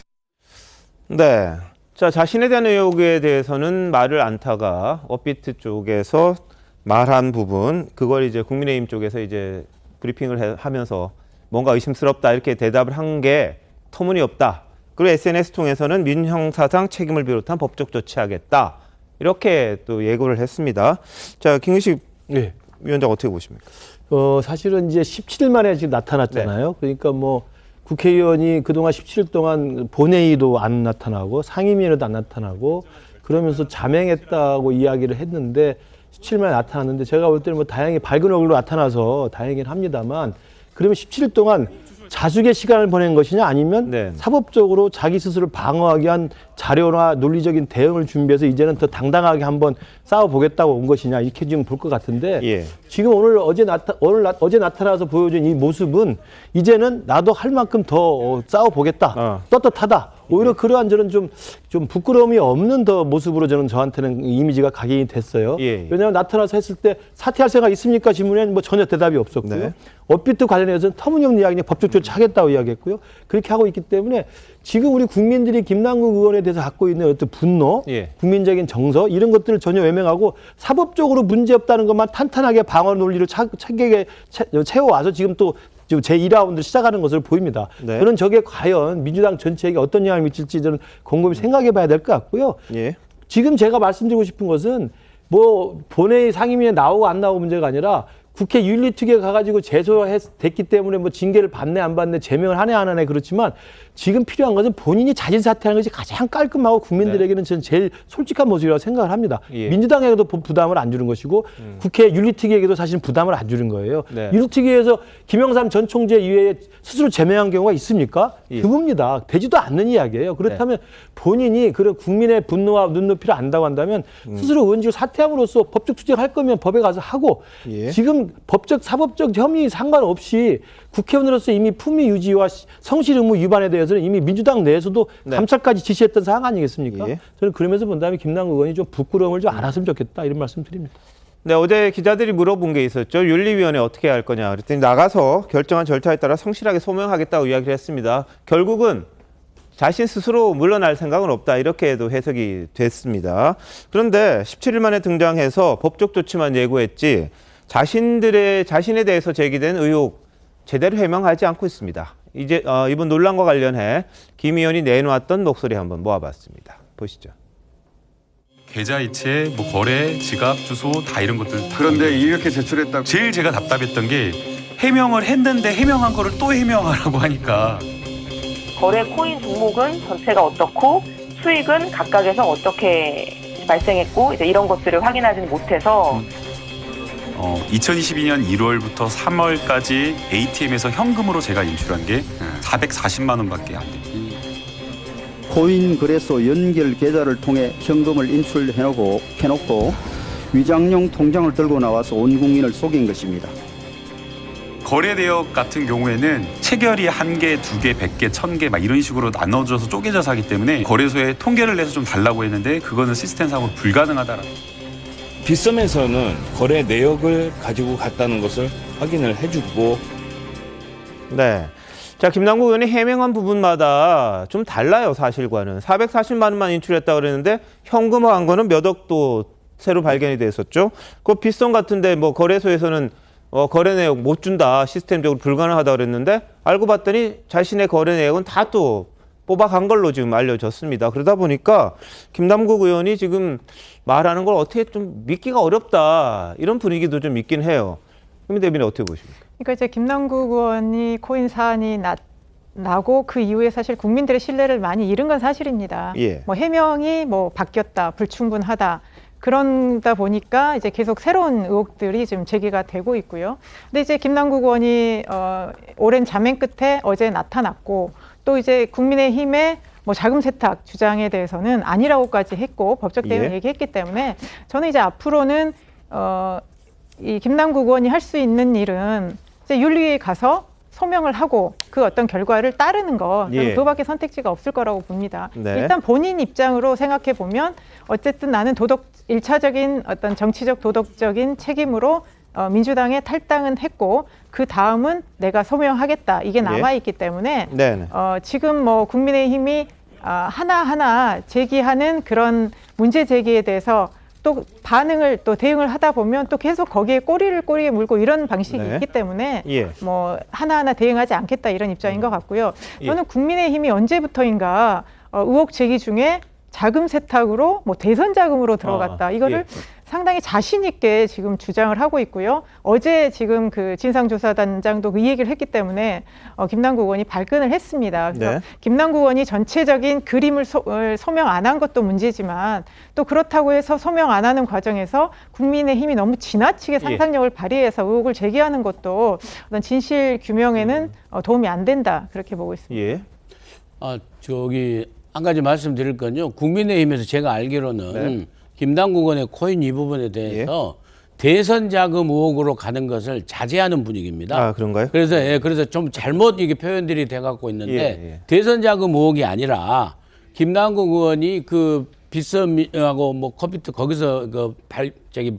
네. 자, 자신에 대한 의혹에 대해서는 말을 않다가 업비트 쪽에서 말한 부분, 그걸 이제 국민의힘 쪽에서 이제 브리핑을 하면서 뭔가 의심스럽다 이렇게 대답을 한 게 터무니없다. 그리고 SNS 통해서는 민형사상 책임을 비롯한 법적 조치하겠다. 이렇게 또 예고를 했습니다. 자, 김기식 위원장 어떻게 보십니까? 사실은 이제 17일 만에 지금 나타났잖아요. 그러니까 뭐 국회의원이 그동안 17일 동안 본회의도 안 나타나고 상임위에도 안 나타나고 그러면서 자맹했다고 이야기를 했는데 17일 만에 나타났는데 제가 볼 때는 뭐 다행히 밝은 얼굴로 나타나서 다행이긴 합니다만 그러면 17일 동안 자숙의 시간을 보낸 것이냐 아니면 사법적으로 자기 스스로를 방어하기 위한 자료나 논리적인 대응을 준비해서 이제는 더 당당하게 한번 싸워보겠다고 온 것이냐 이렇게 지금 볼 것 같은데 지금 어제 나타나서 보여준 이 모습은 이제는 나도 할 만큼 더 싸워보겠다 떳떳하다 오히려 그러한 저는 좀 부끄러움이 없는 더 모습으로 저한테는 이미지가 각인이 됐어요. 왜냐하면 나타나서 했을 때 사퇴할 생각 있습니까? 질문에는 뭐 전혀 대답이 없었고요. 업비트 관련해서는 터무니없는 이야기, 법적 조치하겠다고 이야기했고요. 그렇게 하고 있기 때문에 지금 우리 국민들이 김남국 의원에 대해서 갖고 있는 어떤 분노, 국민적인 정서 이런 것들을 전혀 외면하고 사법적으로 문제없다는 것만 탄탄하게 방어 논리를 책에 채워와서 지금 또 제2라운드 시작하는 것을 보입니다. 저는 저게 과연 민주당 전체에게 어떤 영향을 미칠지 저는 곰곰이 생각해 봐야 될 것 같고요. 지금 제가 말씀드리고 싶은 것은 뭐 본회의 상임위에 나오고 안 나오고 문제가 아니라 국회 윤리특위에 가가지고 제소됐기 때문에 뭐 징계를 받네 안 받네 제명을 하네 안 하네 그렇지만 지금 필요한 것은 본인이 자진 사퇴하는 것이 가장 깔끔하고 국민들에게는 저는 제일 솔직한 모습이라고 생각을 합니다. 민주당에게도 부담을 안 주는 것이고 국회 윤리특위에게도 사실 부담을 안 주는 거예요. 윤리특위에서 김영삼 전 총재 이외에 스스로 제명한 경우가 있습니까? 드뭅니다. 되지도 않는 이야기예요. 그렇다면 본인이 그런 국민의 분노와 눈높이를 안다고 한다면 스스로 의원직을 사퇴함으로써 법적 투쟁할 거면 법에 가서 하고 지금 법적 사법적 혐의 상관없이 국회의원으로서 이미 품위 유지와 성실 의무 위반에 대해서는 이미 민주당 내에서도 감찰까지 지시했던 사항 아니겠습니까? 저는 그러면서 본다면 김남국 의원이 좀 부끄러움을 좀 알았으면 좋겠다 이런 말씀 드립니다. 네, 어제 기자들이 물어본 게 있었죠. 윤리위원회 어떻게 할 거냐. 그랬더니 나가서 결정한 절차에 따라 성실하게 소명하겠다고 이야기를 했습니다. 결국은 자신 스스로 물러날 생각은 없다. 이렇게도 해석이 됐습니다. 그런데 17일 만에 등장해서 법적 조치만 예고했지 자신에 대해서 제기된 의혹 제대로 해명하지 않고 있습니다. 이제 이번 논란과 관련해 김 의원이 내놓았던 목소리 한번 모아봤습니다. 보시죠. 계좌이체, 뭐 거래, 지갑, 주소 다 이런 것들. 그런데 이렇게 제출했다고. 제일 제가 답답했던 게 해명을 했는데 해명한 거를 또 해명하라고 하니까. 거래 코인 종목은 전체가 어떻고 수익은 각각에서 어떻게 발생했고 이제 이런 것들을 확인하지는 못해서 2022년 1월부터 3월까지 ATM에서 현금으로 제가 인출한 게 440만 원밖에 안 됩니다. 코인 거래소 연결 계좌를 통해 현금을 인출해놓고 위장용 통장을 들고 나와서 온 국민을 속인 것입니다. 거래 내역 같은 경우에는 체결이 1개, 2개, 100개, 1000개 막 이런 식으로 나눠져서 쪼개져서 하기 때문에 거래소에 통계를 내서 좀 달라고 했는데 그거는 시스템상으로 불가능하다라고. 빗썸에서는 거래 내역을 가지고 갔다는 것을 확인을 해주고 네. 자, 김남국 의원이 해명한 부분마다 좀 달라요, 사실과는. 440만 원만 인출했다고 그랬는데 현금화한 거는 몇 억도 새로 발견이 됐었죠. 그 빗썸 같은데 뭐 거래소에서는 거래 내역 못 준다, 시스템적으로 불가능하다고 그랬는데 알고 봤더니 자신의 거래 내역은 다 또 뽑아간 걸로 지금 알려졌습니다. 그러다 보니까 김남국 의원이 지금 말하는 걸 어떻게 좀 믿기가 어렵다, 이런 분위기도 좀 있긴 해요. 김 대변인 어떻게 보십니까? 그러니까 이제 김남국 의원이 코인 사안이 나고 그 이후에 사실 국민들의 신뢰를 많이 잃은 건 사실입니다. 뭐 해명이 뭐 바뀌었다, 불충분하다. 그러다 보니까 이제 계속 새로운 의혹들이 지금 제기가 되고 있고요. 근데 이제 김남국 의원이 오랜 자맹 끝에 어제 나타났고 또 이제 국민의힘의 뭐 자금 세탁 주장에 대해서는 아니라고까지 했고 법적 대응을 얘기했기 때문에 저는 이제 앞으로는 이 김남국 의원이 할 수 있는 일은 이제 윤리위에 가서 소명을 하고 그 어떤 결과를 따르는 거 저는 그거밖에 선택지가 없을 거라고 봅니다. 일단 본인 입장으로 생각해 보면 어쨌든 나는 일차적인 어떤 정치적 도덕적인 책임으로 민주당에 탈당은 했고 그 다음은 내가 소명하겠다 이게 남아 있기 때문에 지금 뭐 국민의힘이 하나하나 제기하는 그런 문제 제기에 대해서 또 반응을 또 대응을 하다 보면 또 계속 거기에 꼬리에 물고 이런 방식이 있기 때문에 뭐 하나하나 대응하지 않겠다 이런 입장인 것 같고요. 저는 국민의힘이 언제부터인가 의혹 제기 중에 자금 세탁으로 뭐 대선 자금으로 들어갔다. 이거를 상당히 자신 있게 지금 주장을 하고 있고요. 어제 지금 그 진상조사단장도 그 얘기를 했기 때문에 김남국 의원이 발끈을 했습니다. 그래서 김남국 의원이 전체적인 그림을 소명 안 한 것도 문제지만 또 그렇다고 해서 소명 안 하는 과정에서 국민의힘이 너무 지나치게 상상력을 발휘해서 의혹을 제기하는 것도 어떤 진실 규명에는 도움이 안 된다. 그렇게 보고 있습니다. 한 가지 말씀드릴 건요. 국민의힘에서 제가 알기로는 김남국 의원의 코인 이 부분에 대해서 대선 자금 의혹으로 가는 것을 자제하는 분위기입니다. 그런가요? 그래서 좀 잘못 이게 표현들이 돼갖고 있는데 대선 자금 의혹이 아니라 김남국 의원이 그 빗썸하고 뭐 컴퓨터 거기서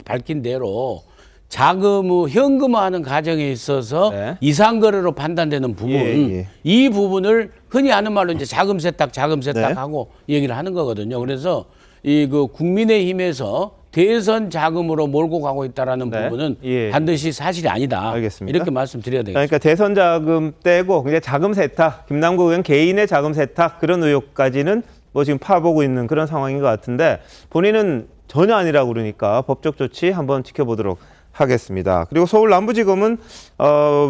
밝힌 대로 현금화하는 과정에 있어서 이상거래로 판단되는 부분, 이 부분을 흔히 하는 말로 이제 자금 세탁하고 얘기를 하는 거거든요. 그래서 그 국민의힘에서 대선 자금으로 몰고 가고 있다라는 부분은 반드시 사실이 아니다. 알겠습니다. 이렇게 말씀드려야 되겠습니다. 그러니까 대선 자금 떼고 그냥 자금 세탁, 김남국 의원 개인의 자금 세탁 그런 의혹까지는 뭐 지금 파보고 있는 그런 상황인 것 같은데 본인은 전혀 아니라고 그러니까 법적 조치 한번 지켜보도록 하겠습니다. 그리고 서울 남부지검은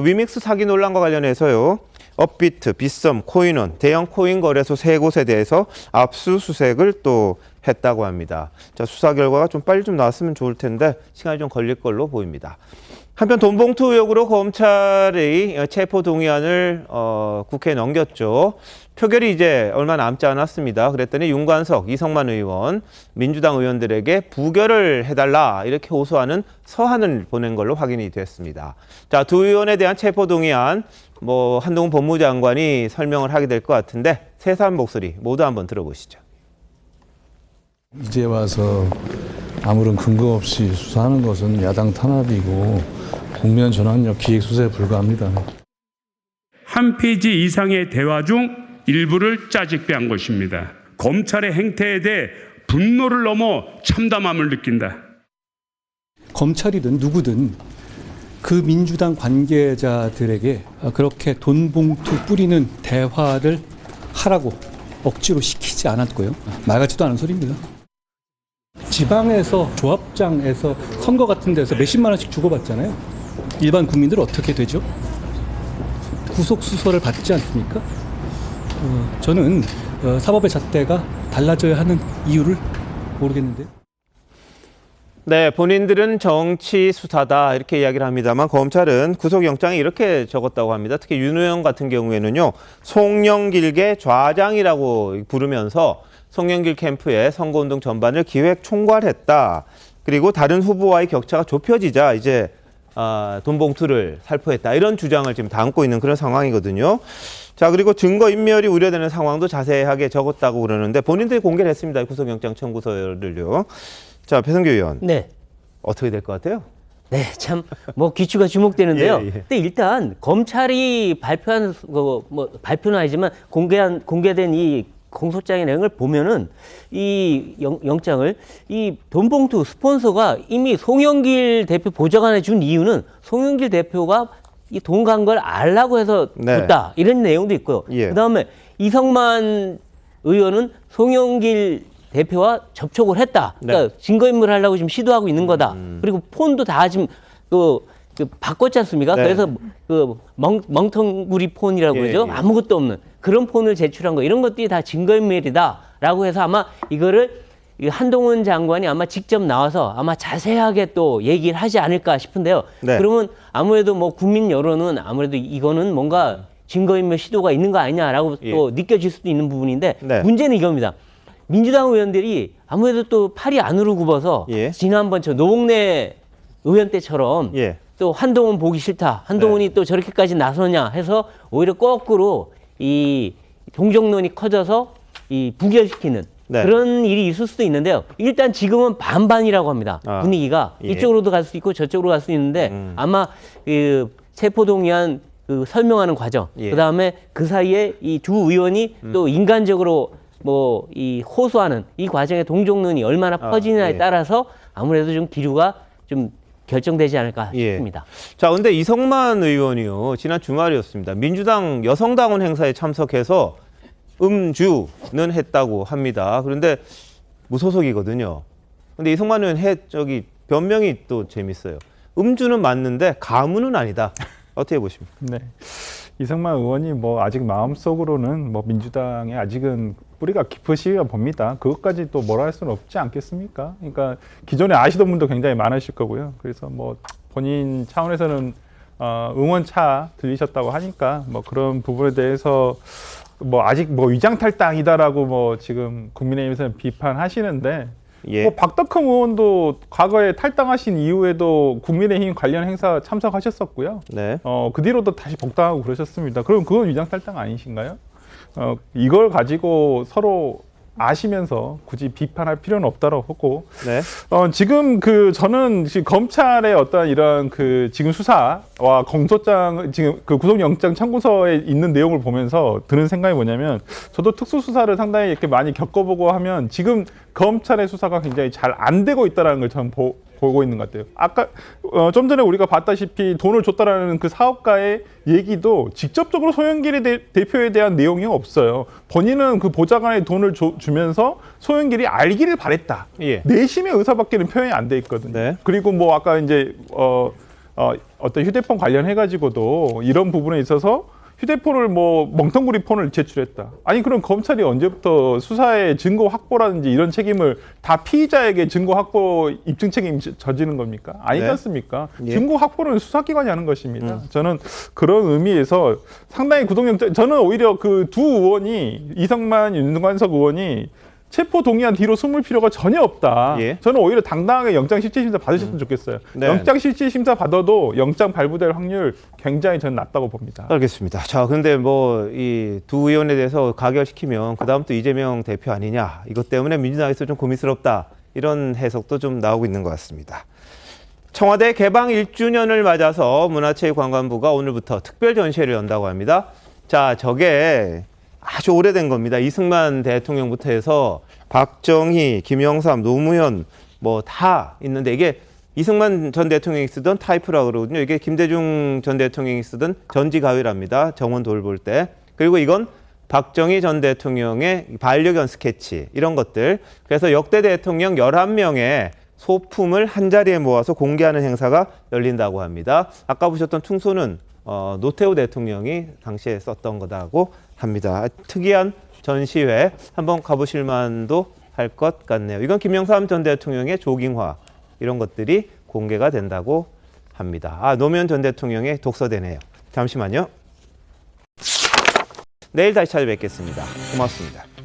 위믹스 사기 논란과 관련해서요. 업비트, 빗썸, 코인원, 대형 코인 거래소 3곳에 대해서 압수수색을 또 했다고 합니다. 자, 수사 결과가 좀 빨리 좀 나왔으면 좋을 텐데 시간이 좀 걸릴 걸로 보입니다. 한편 돈봉투 의혹으로 검찰이 체포 동의안을 국회에 넘겼죠. 표결이 이제 얼마 남지 않았습니다. 그랬더니 윤관석, 이성만 의원, 민주당 의원들에게 부결을 해달라 이렇게 호소하는 서한을 보낸 걸로 확인이 됐습니다. 자, 두 의원에 대한 체포 동의안 뭐 한동훈 법무장관이 설명을 하게 될 것 같은데 세세한 목소리 모두 한번 들어보시죠. 이제 와서 아무런 근거 없이 수사하는 것은 야당 탄압이고 국면 전환력 기획 수사에 불과합니다. 한 페이지 이상의 대화 중 일부를 짜집게한 것입니다. 검찰의 행태에 대해 분노를 넘어 참담함을 느낀다. 검찰이든 누구든 그 민주당 관계자들에게 그렇게 돈 봉투 뿌리는 대화를 하라고 억지로 시키지 않았고요. 말 같지도 않은 소리입니다. 지방에서 조합장에서 선거 같은 데서 몇십만 원씩 주고받잖아요. 일반 국민들 어떻게 되죠? 구속수사를 받지 않습니까? 저는 사법의 잣대가 달라져야 하는 이유를 모르겠는데요. 네, 본인들은 정치 수사다 이렇게 이야기를 합니다만 검찰은 구속영장에 이렇게 적었다고 합니다. 특히 윤 의원 같은 경우에는요. 송영길계 좌장이라고 부르면서 송영길 캠프의 선거운동 전반을 기획 총괄했다. 그리고 다른 후보와의 격차가 좁혀지자 이제 돈봉투를 살포했다. 이런 주장을 지금 담고 있는 그런 상황이거든요. 자, 그리고 증거인멸이 우려되는 상황도 자세하게 적었다고 그러는데 본인들이 공개를 했습니다. 구속영장 청구서를요. 자, 배성규 의원. 네. 어떻게 될 것 같아요? 네, 참 뭐 귀추가 주목되는데요. 근데 일단 검찰이 발표한 발표는 아니지만 공개된 이 공소장의 내용을 보면은 이 영장을 이 돈봉투 스폰서가 이미 송영길 대표 보좌관에 준 이유는 송영길 대표가 이 돈 간 걸 알라고 해서 줬다. 이런 내용도 있고요. 그다음에 이성만 의원은 송영길 대표와 접촉을 했다. 그러니까 증거인멸 하려고 지금 시도하고 있는 거다. 그리고 폰도 다 지금 바꿨지 않습니까? 그래서 멍텅구리 폰이라고 그러죠. 아무것도 없는 그런 폰을 제출한 거 이런 것들이 다 증거인멸이다라고 해서 아마 이거를 이 한동훈 장관이 아마 직접 나와서 아마 자세하게 또 얘기를 하지 않을까 싶은데요. 네. 그러면 아무래도 뭐 국민 여론은 아무래도 이거는 뭔가 증거인멸 시도가 있는 거 아니냐라고 또 느껴질 수도 있는 부분인데 네. 문제는 이겁니다. 민주당 의원들이 아무래도 또 팔이 안으로 굽어서 지난번 저 노웅래 의원 때처럼 또 한동훈 보기 싫다. 한동훈이 또 저렇게까지 나서냐 해서 오히려 거꾸로 이 동정론이 커져서 이 부결시키는 그런 일이 있을 수도 있는데요. 일단 지금은 반반이라고 합니다. 분위기가 이쪽으로도 갈 수 있고 저쪽으로 갈 수 있는데 아마 그 체포동의안 그 설명하는 과정, 그다음에 그 사이에 이 두 의원이 또 인간적으로 뭐 이 호소하는 이 과정의 동정론이 얼마나 퍼지느냐에 따라서 아무래도 좀 기류가 좀 결정되지 않을까 싶습니다. 자, 근데 이성만 의원이요. 지난 주말이었습니다. 민주당 여성당원 행사에 참석해서 음주는 했다고 합니다. 그런데 무소속이거든요. 근데 이성만 의원 변명이 또 재밌어요. 음주는 맞는데 가문은 아니다. 어떻게 보십니까? 네. 이성만 의원이 뭐 아직 마음속으로는 뭐 민주당에 아직은 뿌리가 깊으시리라 봅니다. 그것까지 또 뭐라 할 수는 없지 않겠습니까? 그러니까 기존에 아시던 분도 굉장히 많으실 거고요. 그래서 뭐 본인 차원에서는 응원차 들리셨다고 하니까 뭐 그런 부분에 대해서 뭐 아직 뭐 위장탈당이다라고 뭐 지금 국민의힘에서는 비판하시는데 뭐 박덕흠 의원도 과거에 탈당하신 이후에도 국민의힘 관련 행사 참석하셨었고요. 그 뒤로도 다시 복당하고 그러셨습니다. 그럼 그건 위장탈당 아니신가요? 이걸 가지고 서로 아시면서 굳이 비판할 필요는 없다고 하고 지금 저는 지금 검찰의 어떤 이런 지금 수사와 공소장 지금 구속영장 청구서에 있는 내용을 보면서 드는 생각이 뭐냐면 저도 특수수사를 상당히 이렇게 많이 겪어보고 하면 지금 검찰의 수사가 굉장히 잘 안 되고 있다는 걸 저는 보고 있는 것 같아요. 아까 좀 전에 우리가 봤다시피 돈을 줬다라는 그 사업가의 얘기도 직접적으로 소영길이 대표에 대한 내용이 없어요. 본인은 그 보좌관에 돈을 주면서 소영길이 알기를 바랬다. 내심의 의사밖에는 표현이 안 돼 있거든요. 그리고 뭐 아까 이제 어떤 휴대폰 관련해가지고도 이런 부분에 있어서 휴대폰을 뭐 멍텅구리 폰을 제출했다. 아니 그럼 검찰이 언제부터 수사의 증거 확보라든지 이런 책임을 다 피의자에게 증거 확보 입증 책임 져지는 겁니까? 아니지 않습니까? 증거 확보는 수사기관이 하는 것입니다. 저는 그런 의미에서 상당히 구속영장 저는 오히려 그 두 의원이 이성만 윤관석 의원이 체포 동의안 뒤로 숨을 필요가 전혀 없다. 저는 오히려 당당하게 영장실질심사 받으셨으면 좋겠어요. 영장실질심사 받아도 영장 발부될 확률 굉장히 저는 낮다고 봅니다. 알겠습니다. 자, 근데 뭐 이 두 의원에 대해서 가결시키면 그다음 또 이재명 대표 아니냐. 이것 때문에 민주당에서 좀 고민스럽다. 이런 해석도 좀 나오고 있는 것 같습니다. 청와대 개방 1주년을 맞아서 문화체육관광부가 오늘부터 특별 전시회를 연다고 합니다. 자, 저게 아주 오래된 겁니다. 이승만 대통령부터 해서 박정희, 김영삼, 노무현 뭐 다 있는데 이게 이승만 전 대통령이 쓰던 타이프라고 그러거든요. 이게 김대중 전 대통령이 쓰던 전지가위랍니다. 정원 돌볼 때. 그리고 이건 박정희 전 대통령의 반려견 스케치 이런 것들. 그래서 역대 대통령 11명의 소품을 한자리에 모아서 공개하는 행사가 열린다고 합니다. 아까 보셨던 퉁소는 노태우 대통령이 당시에 썼던 거다고 합니다. 특이한 전시회 한번 가보실 만도 할 것 같네요. 이건 김영삼 전 대통령의 조깅화 이런 것들이 공개가 된다고 합니다. 노무현 전 대통령의 독서대네요. 잠시만요. 내일 다시 찾아뵙겠습니다. 고맙습니다.